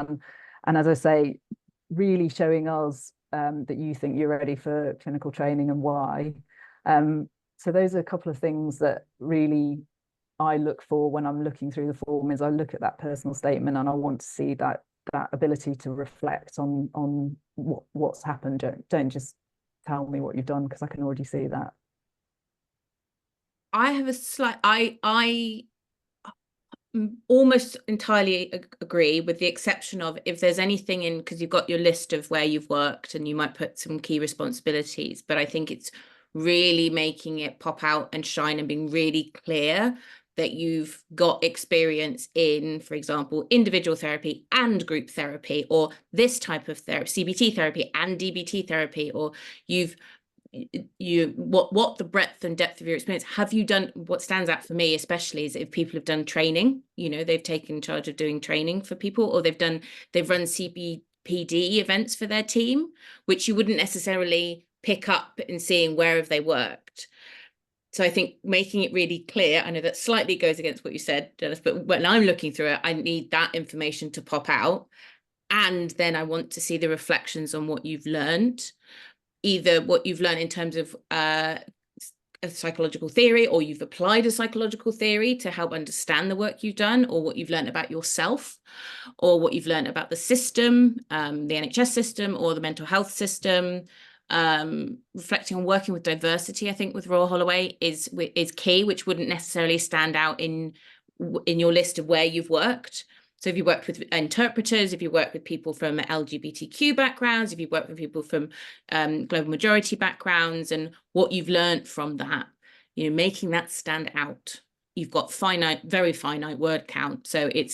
And as I say, really showing us that you think you're ready for clinical training and why. So those are a couple of things that really I look for when I'm looking through the form is I look at that personal statement and I want to see that ability to reflect on what's happened. Don't just tell me what you've done, because I can already see that. I have a slight, I almost entirely agree, with the exception of if there's anything in, because you've got your list of where you've worked and you might put some key responsibilities, but I think it's really making it pop out and shine and being really clear that you've got experience in, for example, individual therapy and group therapy, or this type of therapy, CBT therapy and DBT therapy, or what the breadth and depth of your experience. Have you done, what stands out for me especially is if people have done training, you know, they've taken charge of doing training for people, or they've run CBPD events for their team, which you wouldn't necessarily pick up in seeing where have they worked. So I think making it really clear, I know that slightly goes against what you said, Janice, but when I'm looking through it, I need that information to pop out. And then I want to see the reflections on what you've learned, either what you've learned in terms of a psychological theory, or you've applied a psychological theory to help understand the work you've done, or what you've learned about yourself, or what you've learned about the system, the NHS system or the mental health system. Reflecting on working with diversity, I think with Rhul Holloway is key, which wouldn't necessarily stand out in your list of where you've worked. So if you worked with interpreters, if you work with people from LGBTQ backgrounds, if you work with people from global majority backgrounds, and what you've learned from that, you know, making that stand out. You've got very finite word count, so it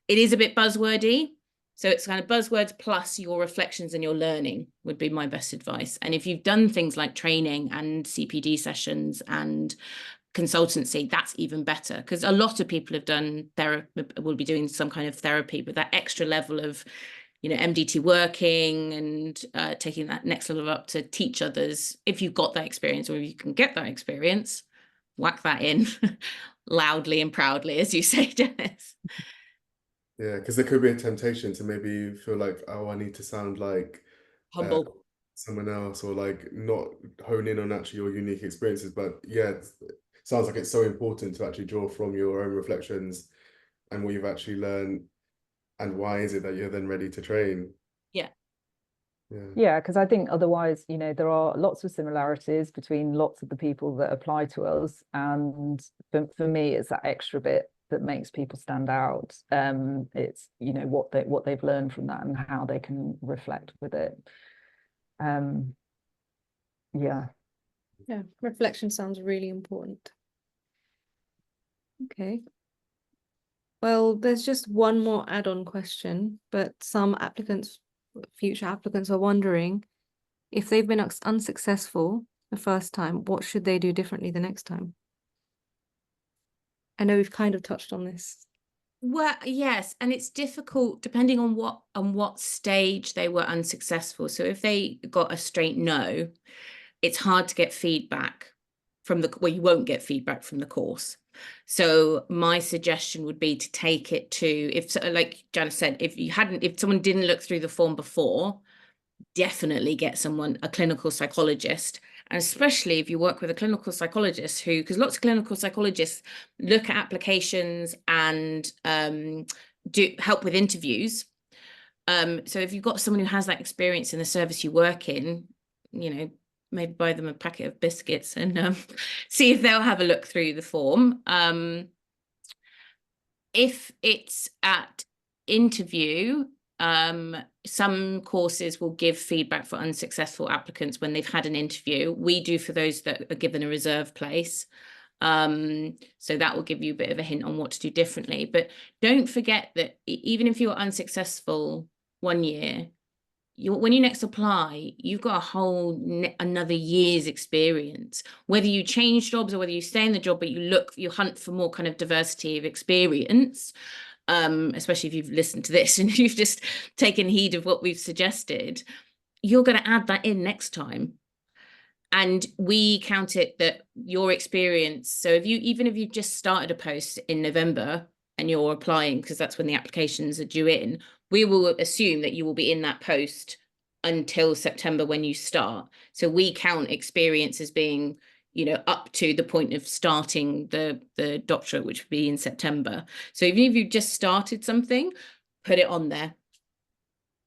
is a bit buzzwordy. So it's kind of buzzwords plus your reflections and your learning would be my best advice. And if you've done things like training and CPD sessions and consultancy, that's even better, because a lot of people have done therapy, will be doing some kind of therapy, but that extra level of, you know, MDT working and taking that next level up to teach others. If you've got that experience, or if you can get that experience, whack that in loudly and proudly, as you say, Janice. Yeah, because there could be a temptation to maybe feel like, oh, I need to sound like Humble. someone else, or like not hone in on actually your unique experiences. But yeah, it sounds like it's so important to actually draw from your own reflections and what you've actually learned, and why is it that you're then ready to train. Yeah, because I think otherwise, you know, there are lots of similarities between lots of the people that apply to us, and for me it's that extra bit that makes people stand out. It's, you know, what they've learned from that and how they can reflect with it. Yeah, reflection sounds really important. Okay, well, there's just one more add-on question, but some future applicants are wondering, if they've been unsuccessful the first time, what should they do differently the next time? I know we've kind of touched on this. Well, yes, and it's difficult depending on what stage they were unsuccessful. So if they got a straight no, it's hard to get feedback from you won't get feedback from the course. So my suggestion would be to take it to, if, like Janice said, if someone didn't look through the form before, definitely get a clinical psychologist. And especially if you work with a clinical psychologist because lots of clinical psychologists look at applications and do help with interviews. So if you've got someone who has that experience in the service you work in, you know, maybe buy them a packet of biscuits and see if they'll have a look through the form. If it's at interview, some courses will give feedback for unsuccessful applicants when they've had an interview. We do for those that are given a reserve place. So that will give you a bit of a hint on what to do differently. But don't forget that even if you're unsuccessful one year, when you next apply, you've got a whole another year's experience. Whether you change jobs or whether you stay in the job, but you hunt for more kind of diversity of experience, especially if you've listened to this and you've just taken heed of what we've suggested, you're going to add that in next time. And we count it that your experience. So even if you've just started a post in November and you're applying, because that's when the applications are due in, we will assume that you will be in that post until September when you start. So we count experience as being you know, up to the point of starting the doctorate, which would be in September. So even if you just started something, put it on there.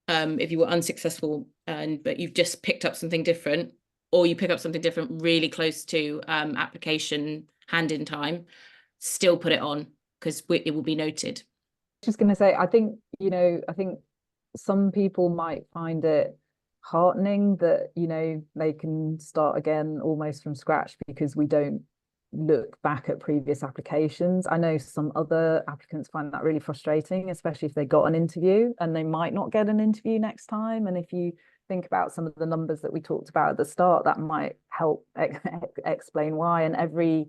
If you were unsuccessful but you've just picked up something different, or you pick up something different really close to application hand-in time, still put it on, because it will be noted. Just going to say, I think, you know, I think some people might find it heartening that, you know, they can start again almost from scratch because we don't look back at previous applications. I know some other applicants find that really frustrating, especially if they got an interview and they might not get an interview next time. And if you think about some of the numbers that we talked about at the start, that might help explain why. And every,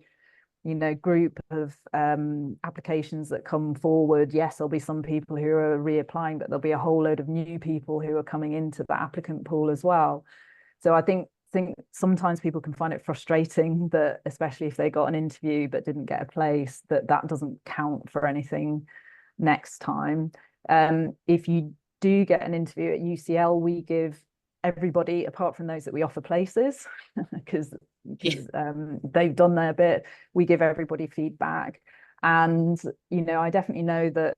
you know, group of applications that come forward, yes, there'll be some people who are reapplying, but there'll be a whole load of new people who are coming into the applicant pool as well. So I think sometimes people can find it frustrating that, especially if they got an interview but didn't get a place, that doesn't count for anything next time. If you do get an interview at UCL, we give everybody, apart from those that we offer places, because they've done their bit, we give everybody feedback. And, you know, I definitely know that,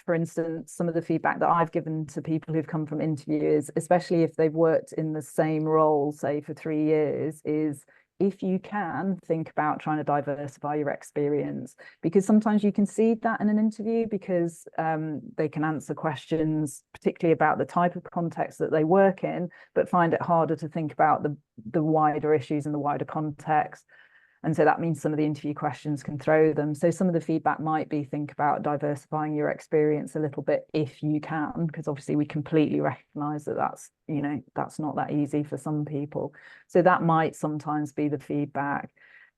for instance, some of the feedback that I've given to people who've come from interviews, especially if they've worked in the same role, say for 3 years, is if you can, think about trying to diversify your experience, because sometimes you can see that in an interview because they can answer questions, particularly about the type of context that they work in, but find it harder to think about the wider issues and the wider context. And so that means some of the interview questions can throw them. So some of the feedback might be, think about diversifying your experience a little bit if you can, because obviously we completely recognize that that's, you know, that's not that easy for some people. So that might sometimes be the feedback.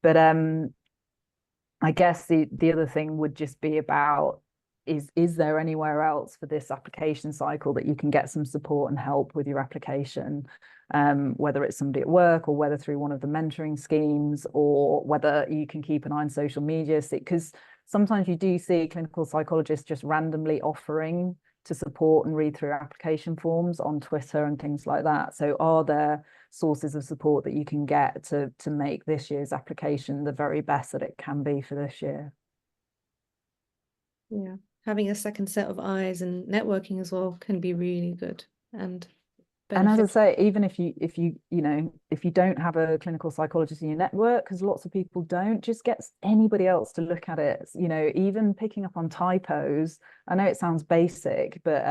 But I guess the other thing would just be about, is there anywhere else for this application cycle that you can get some support and help with your application? Whether it's somebody at work or whether through one of the mentoring schemes, or whether you can keep an eye on social media, because sometimes you do see clinical psychologists just randomly offering to support and read through application forms on Twitter and things like that. So are there sources of support that you can get to make this year's application the very best that it can be for this year? Yeah, having a second set of eyes and networking as well can be really good and as I say, even if you don't have a clinical psychologist in your network, because lots of people don't, just get anybody else to look at it. You know, even picking up on typos. I know it sounds basic, but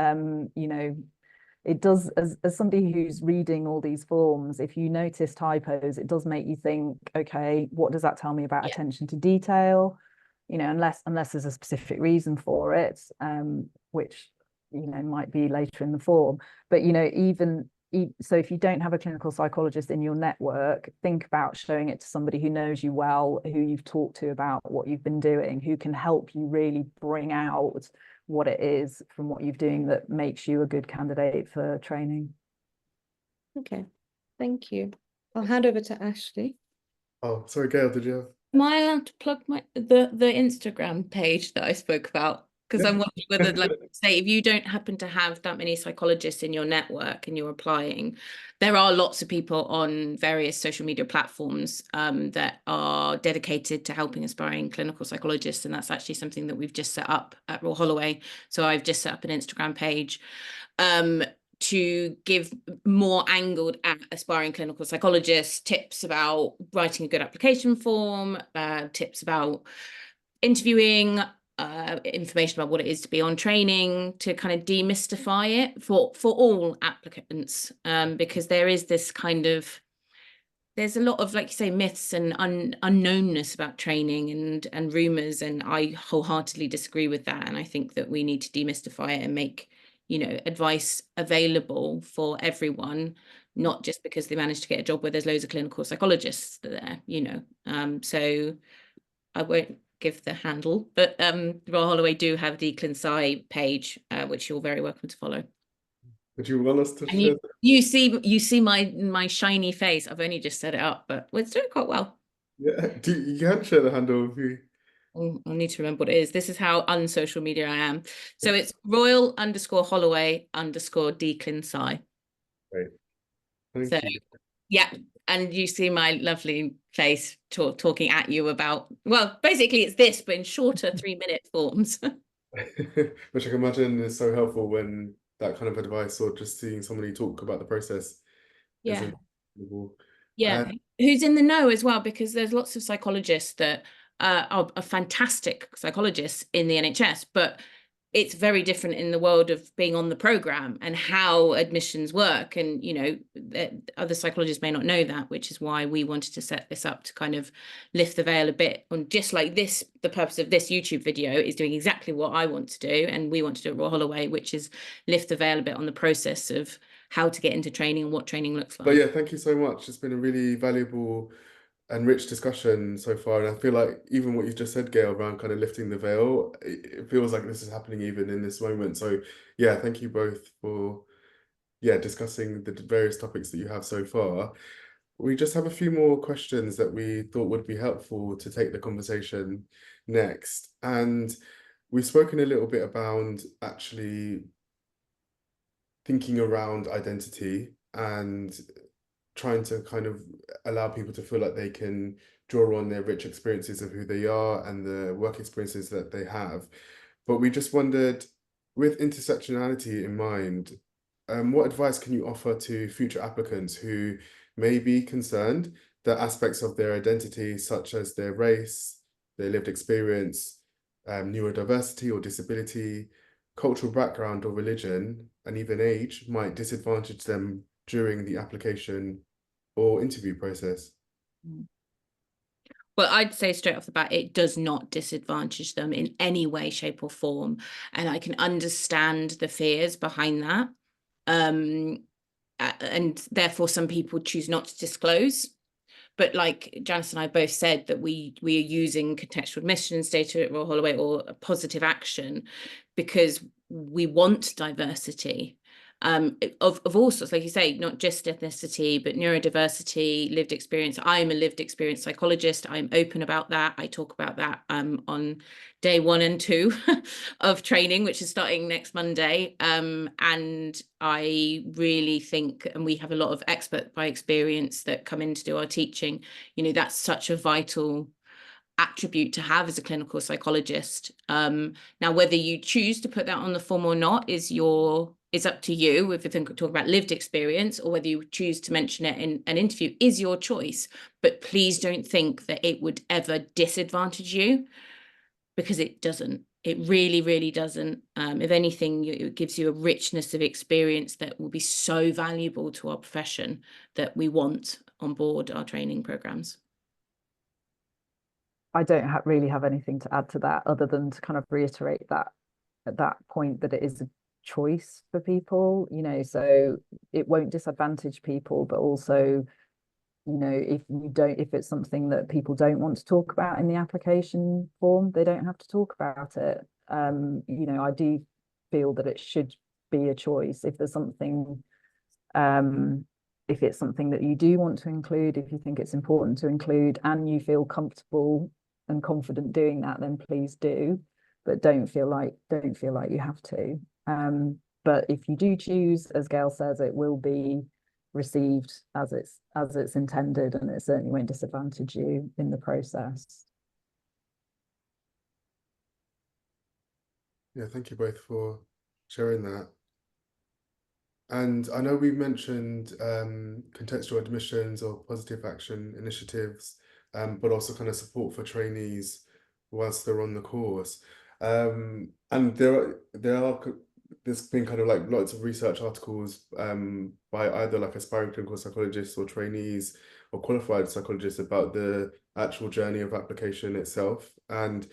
you know, it does, as somebody who's reading all these forms, if you notice typos, it does make you think, okay, what does that tell me about attention to detail? You know, unless there's a specific reason for it, which, you know, might be later in the form. But, you know, so if you don't have a clinical psychologist in your network, think about showing it to somebody who knows you well, who you've talked to about what you've been doing, who can help you really bring out what it is from what you're doing that makes you a good candidate for training. Okay, thank you. I'll hand over to Ashley. Oh, sorry, Gail, did you have? Am I allowed to plug the Instagram page that I spoke about? Because I'm wondering whether, like, say, if you don't happen to have that many psychologists in your network and you're applying, there are lots of people on various social media platforms that are dedicated to helping aspiring clinical psychologists. And that's actually something that we've just set up at Rhul Holloway. So I've just set up an Instagram page to give more angled at aspiring clinical psychologists tips about writing a good application form, tips about interviewing, information about what it is to be on training, to kind of demystify it for all applicants, because there is this kind of, there's a lot of, like you say, myths and unknownness about training and rumors, and I wholeheartedly disagree with that. And I think that we need to demystify it and make, you know, advice available for everyone, not just because they managed to get a job where there's loads of clinical psychologists there, you know. So I won't give the handle, but Rhul Holloway do have the Dclinpsy page, which you're very welcome to follow. Would you want us to share? You see my shiny face. I've only just set it up, but it's doing quite well. Yeah, you can share the handle with you. I need to remember what it is. This is how unsocial media I am. So it's Rhul_Holloway_Dclinpsy. Great. Thank you. Yeah, and you see my lovely face talking at you about, well, basically it's this, but in shorter 3-minute forms. Which I can imagine is so helpful when that kind of advice or just seeing somebody talk about the process is Yeah. incredible. Yeah, who's in the know as well, because there's lots of psychologists that are fantastic psychologists in the NHS, but it's very different in the world of being on the program and how admissions work. And, you know, other psychologists may not know that, which is why we wanted to set this up to kind of lift the veil a bit. And just like this, the purpose of this YouTube video is doing exactly what I want to do. And we want to do at Rhul Holloway, which is lift the veil a bit on the process of how to get into training and what training looks like. But yeah, thank you so much. It's been a really valuable and rich discussion so far. And I feel like even what you just said, Gail, around kind of lifting the veil, it feels like this is happening even in this moment. So yeah, thank you both for discussing the various topics that you have so far. We just have a few more questions that we thought would be helpful to take the conversation next. And we've spoken a little bit about actually thinking around identity and trying to kind of allow people to feel like they can draw on their rich experiences of who they are and the work experiences that they have. But we just wondered, with intersectionality in mind, what advice can you offer to future applicants who may be concerned that aspects of their identity, such as their race, their lived experience, neurodiversity or disability, cultural background or religion, and even age, might disadvantage them during the application or interview process? Well, I'd say straight off the bat, it does not disadvantage them in any way, shape, or form. And I can understand the fears behind that. And therefore, some people choose not to disclose. But like Janice and I both said, that we are using contextual admissions data at Rhul Holloway, or a positive action, because we want diversity. Of all sorts, like you say, not just ethnicity, but neurodiversity, lived experience. I'm a lived experience psychologist. I'm open about that. I talk about that on day 1 and 2 of training, which is starting next Monday. And I really think, and we have a lot of expert by experience that come in to do our teaching, you know, that's such a vital attribute to have as a clinical psychologist. Now, whether you choose to put that on the form or not is up to you. If you talk about lived experience, or whether you choose to mention it in an interview, is your choice. But please don't think that it would ever disadvantage you, because it doesn't. It really, really doesn't. If anything, it gives you a richness of experience that will be so valuable to our profession, that we want on board our training programs. I don't really have anything to add to that, other than to kind of reiterate that at that point, that it is a choice for people, you know, so it won't disadvantage people, but also, you know, if it's something that people don't want to talk about in the application form, they don't have to talk about it. You know, I do feel that it should be a choice. If there's something, if it's something that you do want to include, if you think it's important to include, and you feel comfortable and confident doing that, then please do, but don't feel like you have to. But if you do choose, as Gail says, it will be received as it's intended, and it certainly won't disadvantage you in the process. Yeah, thank you both for sharing that. And I know we mentioned contextual admissions or positive action initiatives, but also kind of support for trainees whilst they're on the course. And there's been kind of like lots of research articles by either like aspiring clinical psychologists or trainees or qualified psychologists about the actual journey of application itself and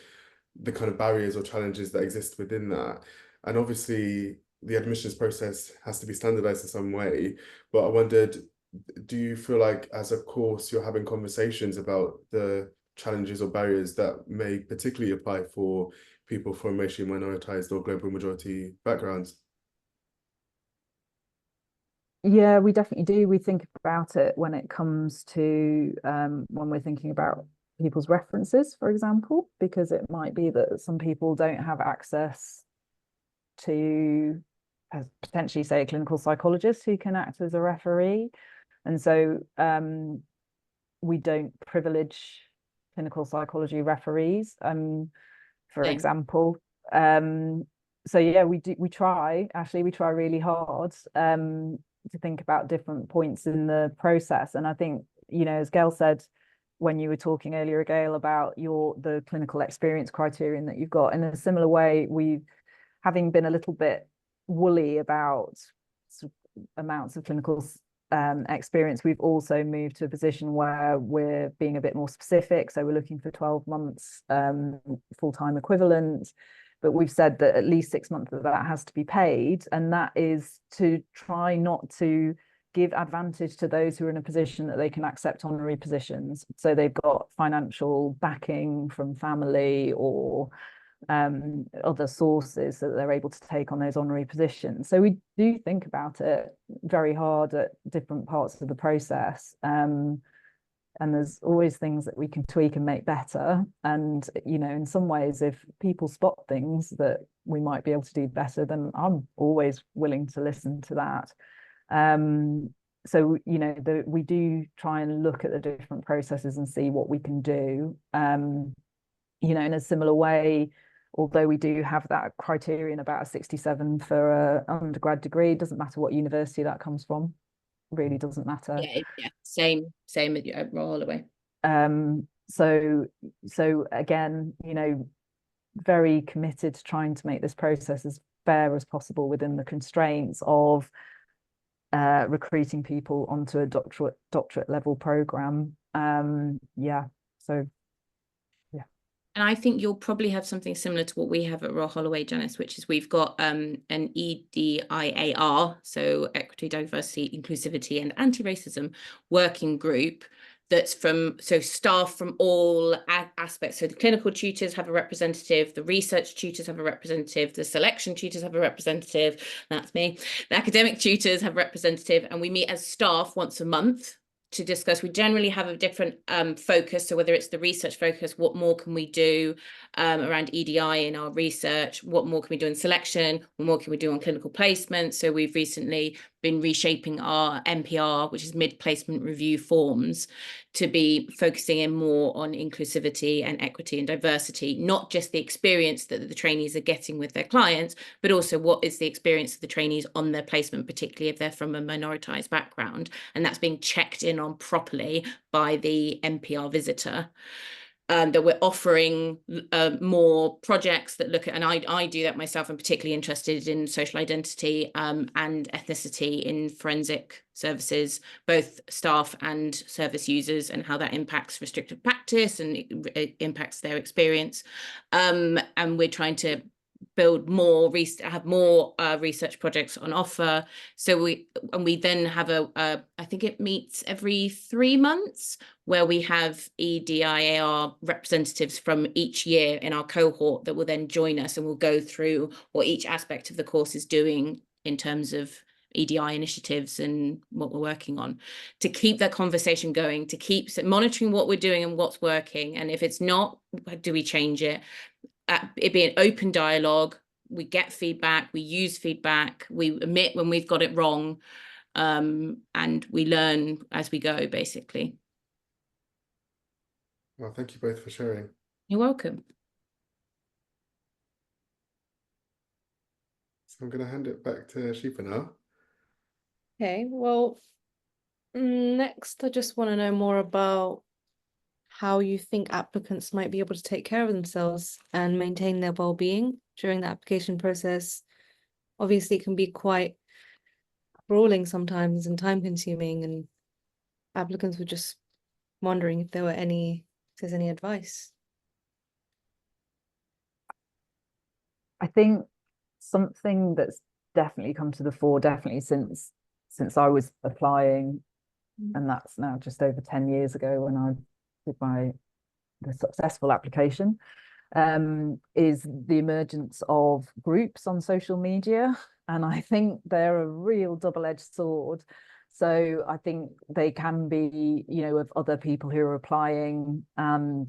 the kind of barriers or challenges that exist within that. And obviously the admissions process has to be standardized in some way, but I wondered, do you feel like as a course you're having conversations about the challenges or barriers that may particularly apply for people from racially minoritized or global majority backgrounds? Yeah, we definitely do. We think about it when it comes to when we're thinking about people's references, for example, because it might be that some people don't have access to potentially, say, a clinical psychologist who can act as a referee. And so we don't privilege clinical psychology referees, for example. So yeah, we try really hard to think about different points in the process. And I think, you know, as Gail said, when you were talking earlier, Gail, about the clinical experience criterion that you've got, in a similar way, having been a little bit woolly about amounts of clinical experience, we've also moved to a position where we're being a bit more specific. So we're looking for 12 months full-time equivalent, but we've said that at least 6 months of that has to be paid, and that is to try not to give advantage to those who are in a position that they can accept honorary positions. So they've got financial backing from family or other sources so that they're able to take on those honorary positions. So we do think about it very hard at different parts of the process. And there's always things that we can tweak and make better. And, you know, in some ways, if people spot things that we might be able to do better, then I'm always willing to listen to that. So, you know, we do try and look at the different processes and see what we can do. You know, in a similar way, although we do have that criterion about a 67 for an undergrad degree, it doesn't matter what university that comes from. Really doesn't matter. Yeah, same at Holloway. So again, you know, very committed to trying to make this process as fair as possible within the constraints of recruiting people onto a doctorate level program. And I think you'll probably have something similar to what we have at Royal Holloway, Janice, which is we've got an EDIAR, so Equity, Diversity, Inclusivity and Anti-Racism working group that's staff from all aspects. So the clinical tutors have a representative, the research tutors have a representative, the selection tutors have a representative, that's me, the academic tutors have a representative, and we meet as staff once a month to discuss. We generally have a different focus. So whether it's the research focus, what more can we do around EDI in our research? What more can we do in selection? What more can we do on clinical placement? So we've recently been reshaping our MPR, which is mid-placement review forms, to be focusing in more on inclusivity and equity and diversity, not just the experience that the trainees are getting with their clients, but also what is the experience of the trainees on their placement, particularly if they're from a minoritised background. And that's being checked in on properly by the MPR visitor. That we're offering more projects that look at, and I do that myself. I'm particularly interested in social identity and ethnicity in forensic services, both staff and service users, and how that impacts restrictive practice and it impacts their experience. And we're trying to build more, have more research projects on offer. So we then have I think it meets every 3 months, where we have EDIAR representatives from each year in our cohort that will then join us, and we'll go through what each aspect of the course is doing in terms of EDI initiatives and what we're working on, to keep that conversation going, to keep monitoring what we're doing and what's working. And if it's not, do we change it? It be an open dialogue. We get feedback, we use feedback, we admit when we've got it wrong, and we learn as we go, basically. Well, thank you both for sharing. You're welcome. So I'm going to hand it back to Shipa now. Okay, well, next I just want to know more about how you think applicants might be able to take care of themselves and maintain their well-being during the application process. Obviously, it can be quite grueling sometimes and time-consuming, and applicants were just wondering if there's any advice. I think something that's definitely come to the fore, definitely since I was applying, and that's now just over 10 years ago when I did the successful application, is the emergence of groups on social media. And I think they're a real double-edged sword. So I think they can be, you know, of other people who are applying, and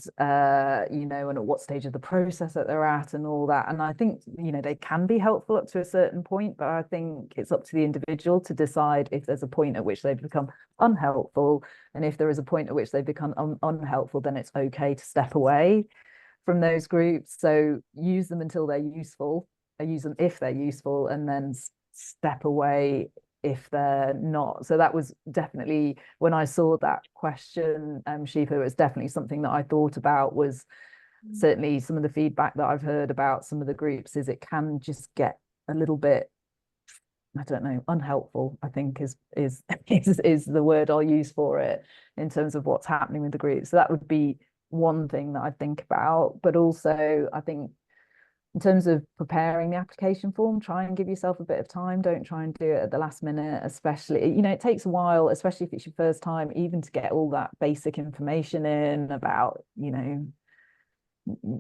you know, and at what stage of the process that they're at and all that. And I think, you know, they can be helpful up to a certain point, but I think it's up to the individual to decide if there's a point at which they've become unhelpful, and if there is a point at which they've become unhelpful, then it's okay to step away from those groups. So use them until they're useful, or use them if they're useful, and then step away if they're not. So that was definitely, when I saw that question, Shipa, it was definitely something that I thought about. Was certainly some of the feedback that I've heard about some of the groups is it can just get a little bit, I don't know, unhelpful, I think is the word I'll use for it, in terms of what's happening with the group. So that would be one thing that I think about. But also I think in terms of preparing the application form, try and give yourself a bit of time. Don't try and do it at the last minute, especially, you know, it takes a while, especially if it's your first time, even to get all that basic information in about, you know,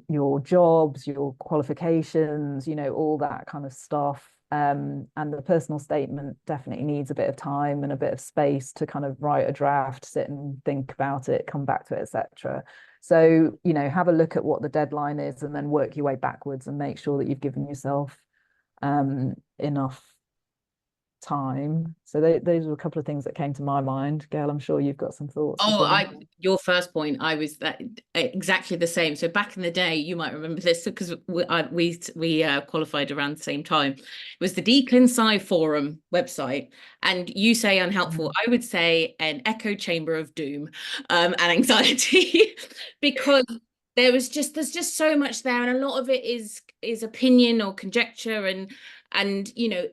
your jobs, your qualifications, you know, all that kind of stuff. And the personal statement definitely needs a bit of time and a bit of space to kind of write a draft, sit and think about it, come back to it, etc. So, you know, have a look at what the deadline is and then work your way backwards and make sure that you've given yourself enough time. So those were a couple of things that came to my mind. Gail, I'm sure you've got some thoughts. Your first point, I was that exactly the same. So back in the day, you might remember this because we qualified around the same time. It was the Dclinpsy forum website, and you say unhelpful. I would say an echo chamber of doom and anxiety, because there's just so much there, and a lot of it is opinion or conjecture, and you know,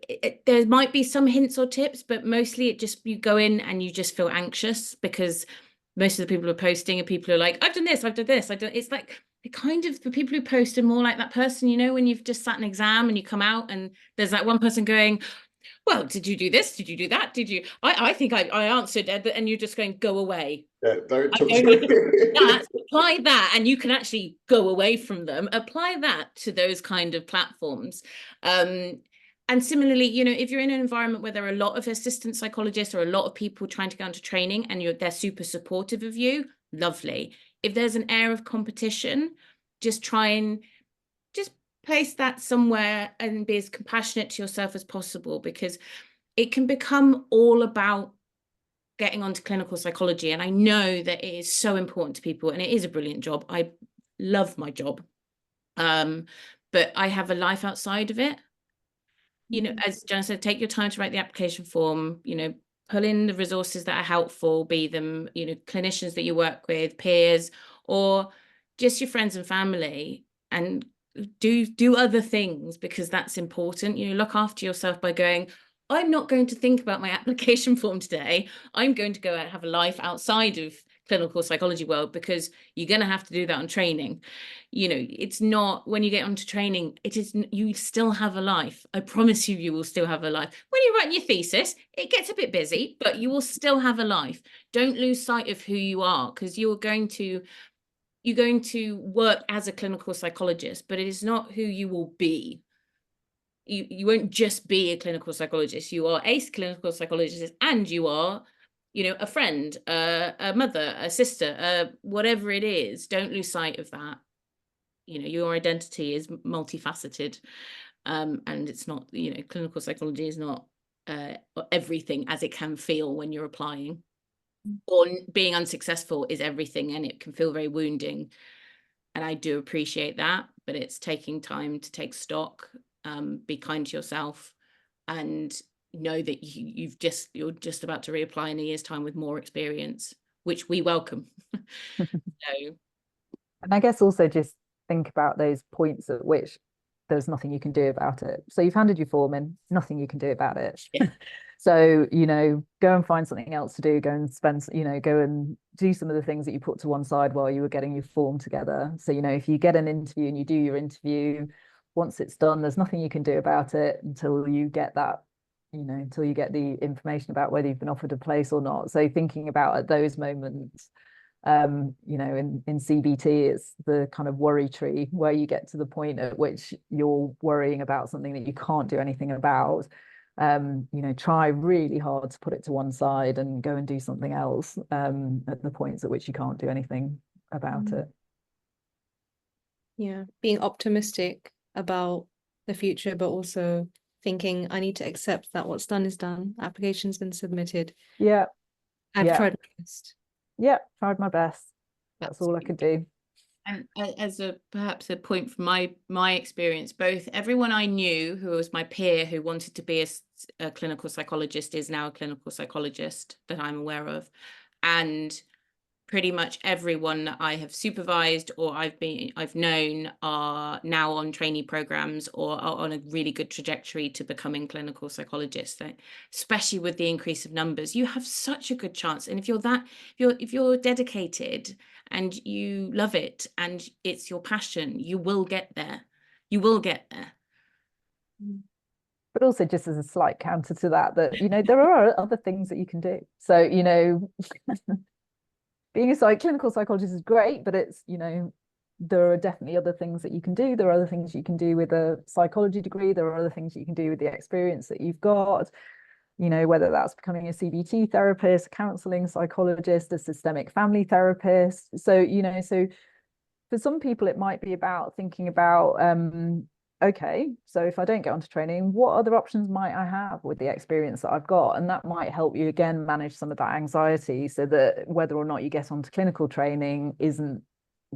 there might be some hints or tips, but mostly it just, you go in and you just feel anxious because most of the people who are posting are people who are like, I've done this, it's like, the kind of the people who post are more like that person, you know, when you've just sat an exam and you come out and there's that one person going, well, did you do this? Did you do that? Did you? I think I answered, and you're just going, go away. Yeah, don't talk that, apply that, and you can actually go away from them. Apply that to those kind of platforms. And similarly, you know, if you're in an environment where there are a lot of assistant psychologists or a lot of people trying to go into training and they're super supportive of you, lovely. If there's an air of competition, just try and just place that somewhere and be as compassionate to yourself as possible, because it can become all about getting onto clinical psychology. And I know that it is so important to people, and it is a brilliant job. I love my job. But I have a life outside of it. You know, as Janice said, take your time to write the application form, you know, pull in the resources that are helpful, be them, you know, clinicians that you work with, peers, or just your friends and family, and do other things, because that's important. You know, look after yourself by going, I'm not going to think about my application form today. I'm going to go and have a life outside of clinical psychology world, because you're going to have to do that on training. You know, it's not, when you get onto training, it is, you still have a life. I promise you, you will still have a life. When you're writing your thesis, it gets a bit busy, but you will still have a life. Don't lose sight of who you are, because you're going to work as a clinical psychologist, but it is not who you will be. You won't just be a clinical psychologist. You are a clinical psychologist, and you are, you know, a friend, a mother, a sister, whatever it is. Don't lose sight of that. You know, your identity is multifaceted, and it's not, you know, clinical psychology is not everything as it can feel when you're applying. Or being unsuccessful is everything, and it can feel very wounding. And I do appreciate that, but it's taking time to take stock, be kind to yourself, and know that you're just about to reapply in a year's time with more experience, which we welcome. So, and I guess also just think about those points at which there's nothing you can do about it. So you've handed your form in, nothing you can do about it. Yeah. So, you know, go and find something else to do, go and spend, you know, go and do some of the things that you put to one side while you were getting your form together. So, you know, if you get an interview and you do your interview, once it's done, there's nothing you can do about it until you get that, you know, until you get the information about whether you've been offered a place or not. So thinking about at those moments, you know, in CBT, it's the kind of worry tree, where you get to the point at which you're worrying about something that you can't do anything about. you know, try really hard to put it to one side and go and do something else at the points at which you can't do anything about it. Yeah, being optimistic about the future, but also thinking I need to accept that what's done is done. Application's been submitted. Yeah. I've tried my best. Yeah, tried my best. That's all I could do. And as perhaps a point from my experience, both everyone I knew who was my peer who wanted to be a clinical psychologist is now a clinical psychologist that I'm aware of, and pretty much everyone that I have supervised or I've known are now on trainee programs or are on a really good trajectory to becoming clinical psychologists. Especially with the increase of numbers, you have such a good chance. And if you're dedicated and you love it and it's your passion, you will get there. You will get there. But also, just as a slight counter to that, you know, there are other things that you can do. So, you know, being a clinical psychologist is great, but it's, you know, there are definitely other things that you can do. There are other things you can do with a psychology degree. There are other things you can do with the experience that you've got, you know, whether that's becoming a CBT therapist, a counseling psychologist, a systemic family therapist. So, you know, so for some people, it might be about thinking about, okay, so if I don't get onto training, what other options might I have with the experience that I've got? And that might help you again manage some of that anxiety, so that whether or not you get onto clinical training isn't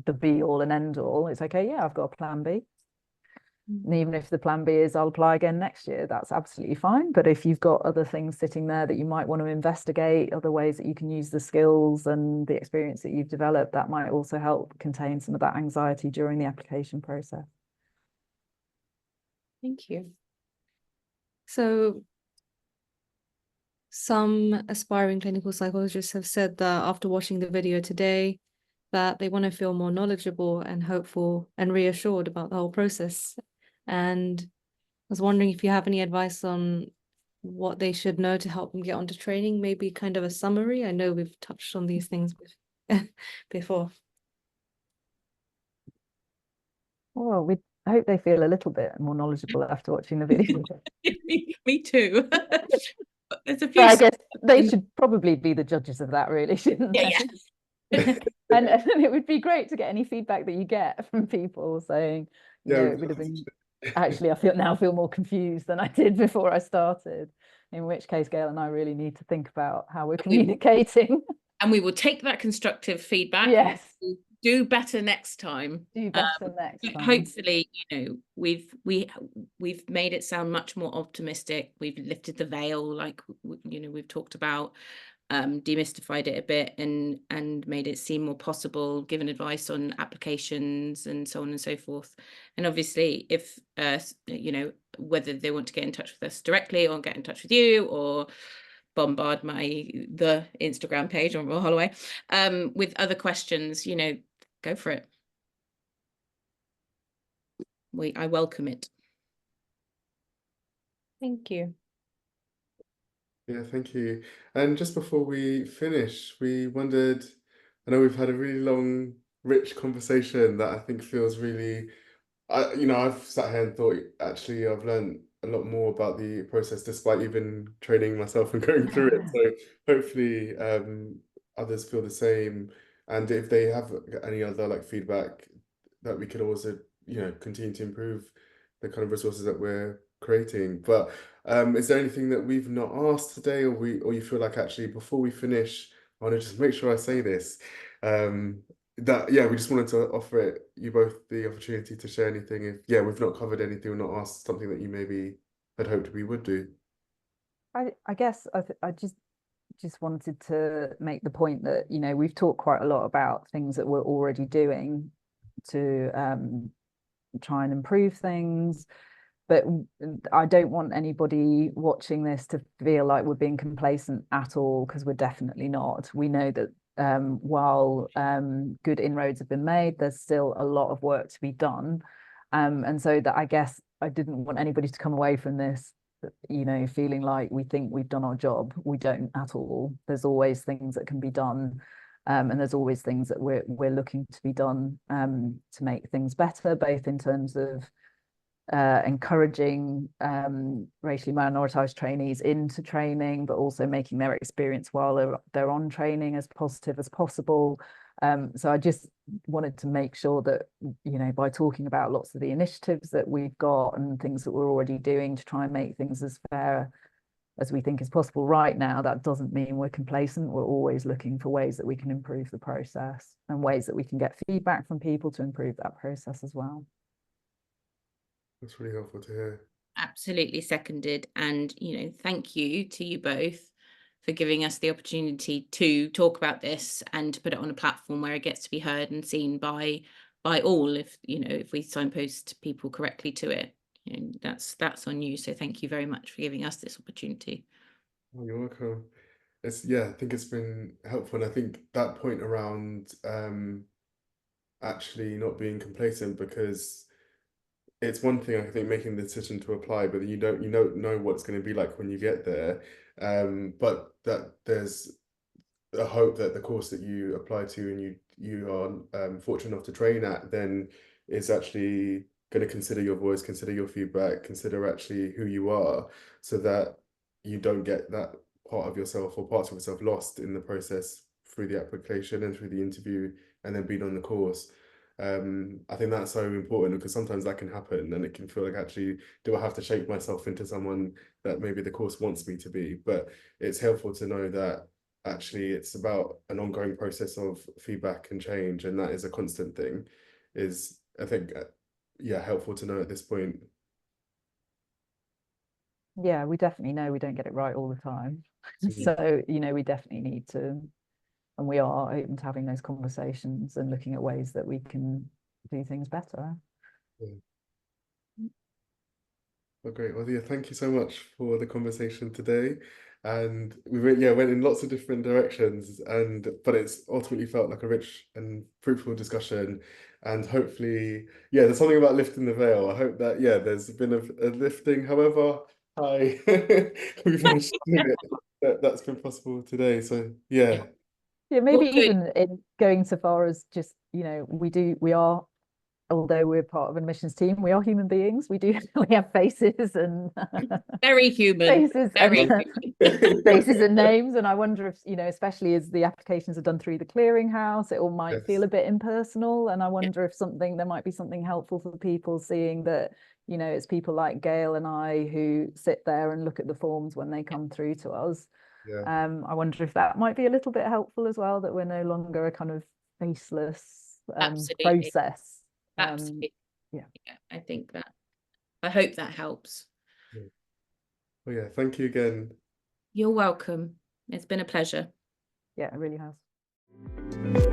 the be all and end all. It's okay, yeah, I've got a plan B. And even if the plan B is I'll apply again next year, that's absolutely fine. But if you've got other things sitting there that you might want to investigate, other ways that you can use the skills and the experience that you've developed, that might also help contain some of that anxiety during the application process. Thank you. So some aspiring clinical psychologists have said that after watching the video today, that they want to feel more knowledgeable and hopeful and reassured about the whole process. And I was wondering if you have any advice on what they should know to help them get onto training, maybe kind of a summary. I know we've touched on these things before. Well, I hope they feel a little bit more knowledgeable after watching the video. Me too. There's a few. But I guess they should probably be the judges of that, really, shouldn't they? Yeah. And it would be great to get any feedback that you get from people saying, you know, it would have been actually, I feel more confused than I did before I started. In which case, Gail and I really need to think about how we're communicating. And we will take that constructive feedback. Yes. Do better next time. Do better next time. Hopefully, you know, we've made it sound much more optimistic. We've lifted the veil, like, you know, we've talked about, demystified it a bit and made it seem more possible, given advice on applications and so on and so forth. And obviously, if you know, whether they want to get in touch with us directly or get in touch with you or bombard the Instagram page on Rhul Holloway with other questions, you know, go for it. I welcome it. Thank you. Yeah, thank you. And just before we finish, we wondered, I know we've had a really long, rich conversation that I think feels really, you know, I've sat here and thought, actually, I've learned a lot more about the process despite even training myself and going through it. So hopefully others feel the same. And if they have any other like feedback, that we could also, you know, continue to improve the kind of resources that we're creating. But is there anything that we've not asked today, or you feel like actually before we finish, I want to just make sure I say this, that we just wanted to offer you both the opportunity to share anything if we've not covered anything or not asked something that you maybe had hoped we would do. I guess I just wanted to make the point that, you know, we've talked quite a lot about things that we're already doing to try and improve things, but I don't want anybody watching this to feel like we're being complacent at all, because we're definitely not. We know that while good inroads have been made, there's still a lot of work to be done, and so that I guess I didn't want anybody to come away from this, you know, feeling like we think we've done our job. We don't at all. There's always things that can be done, and there's always things that we're looking to be done to make things better, both in terms of encouraging racially minoritized trainees into training, but also making their experience while they're on training as positive as possible. So I just wanted to make sure that, you know, by talking about lots of the initiatives that we've got and things that we're already doing to try and make things as fair as we think is possible right now, that doesn't mean we're complacent. We're always looking for ways that we can improve the process and ways that we can get feedback from people to improve that process as well. That's really helpful to hear. Absolutely seconded. And, you know, thank you to you both for giving us the opportunity to talk about this and to put it on a platform where it gets to be heard and seen by all. If, you know, if we signpost people correctly to it, you know, that's on you. So thank you very much for giving us this opportunity. Oh, you're welcome. I think it's been helpful, and I think that point around actually not being complacent, because it's one thing, I think, making the decision to apply, but you don't know what it's going to be like when you get there. But that there's a hope that the course that you apply to and you are fortunate enough to train at then is actually going to consider your voice, consider your feedback, consider actually who you are, so that you don't get that part of yourself or parts of yourself lost in the process through the application and through the interview and then being on the course. I think that's so important, because sometimes that can happen and it can feel like, actually, do I have to shape myself into someone that maybe the course wants me to be? But it's helpful to know that actually it's about an ongoing process of feedback and change, and that is a constant thing, is, I think, helpful to know at this point. Yeah, we definitely know we don't get it right all the time. So, you know, we definitely need to, and we are open to having those conversations and looking at ways that we can do things better. Well, great. Well, yeah, thank you so much for the conversation today. And we went in lots of different directions, but it's ultimately felt like a rich and fruitful discussion. And hopefully, there's something about lifting the veil. I hope that, there's been a lifting, however high we've managed to do it, that's been possible today. So yeah, maybe even in going so far as just, you know, we are, although we're part of an admissions team, we are human beings. We have faces and very human, faces and names. And I wonder if, you know, especially as the applications are done through the clearinghouse, it all might feel a bit impersonal. And I wonder if there might be something helpful for people, seeing that, you know, it's people like Gail and I who sit there and look at the forms when they come through to us. I wonder if that might be a little bit helpful as well, that we're no longer a kind of faceless process. Absolutely. I think that, I hope that helps. Well, thank you again. You're welcome. It's been a pleasure. Yeah, it really has.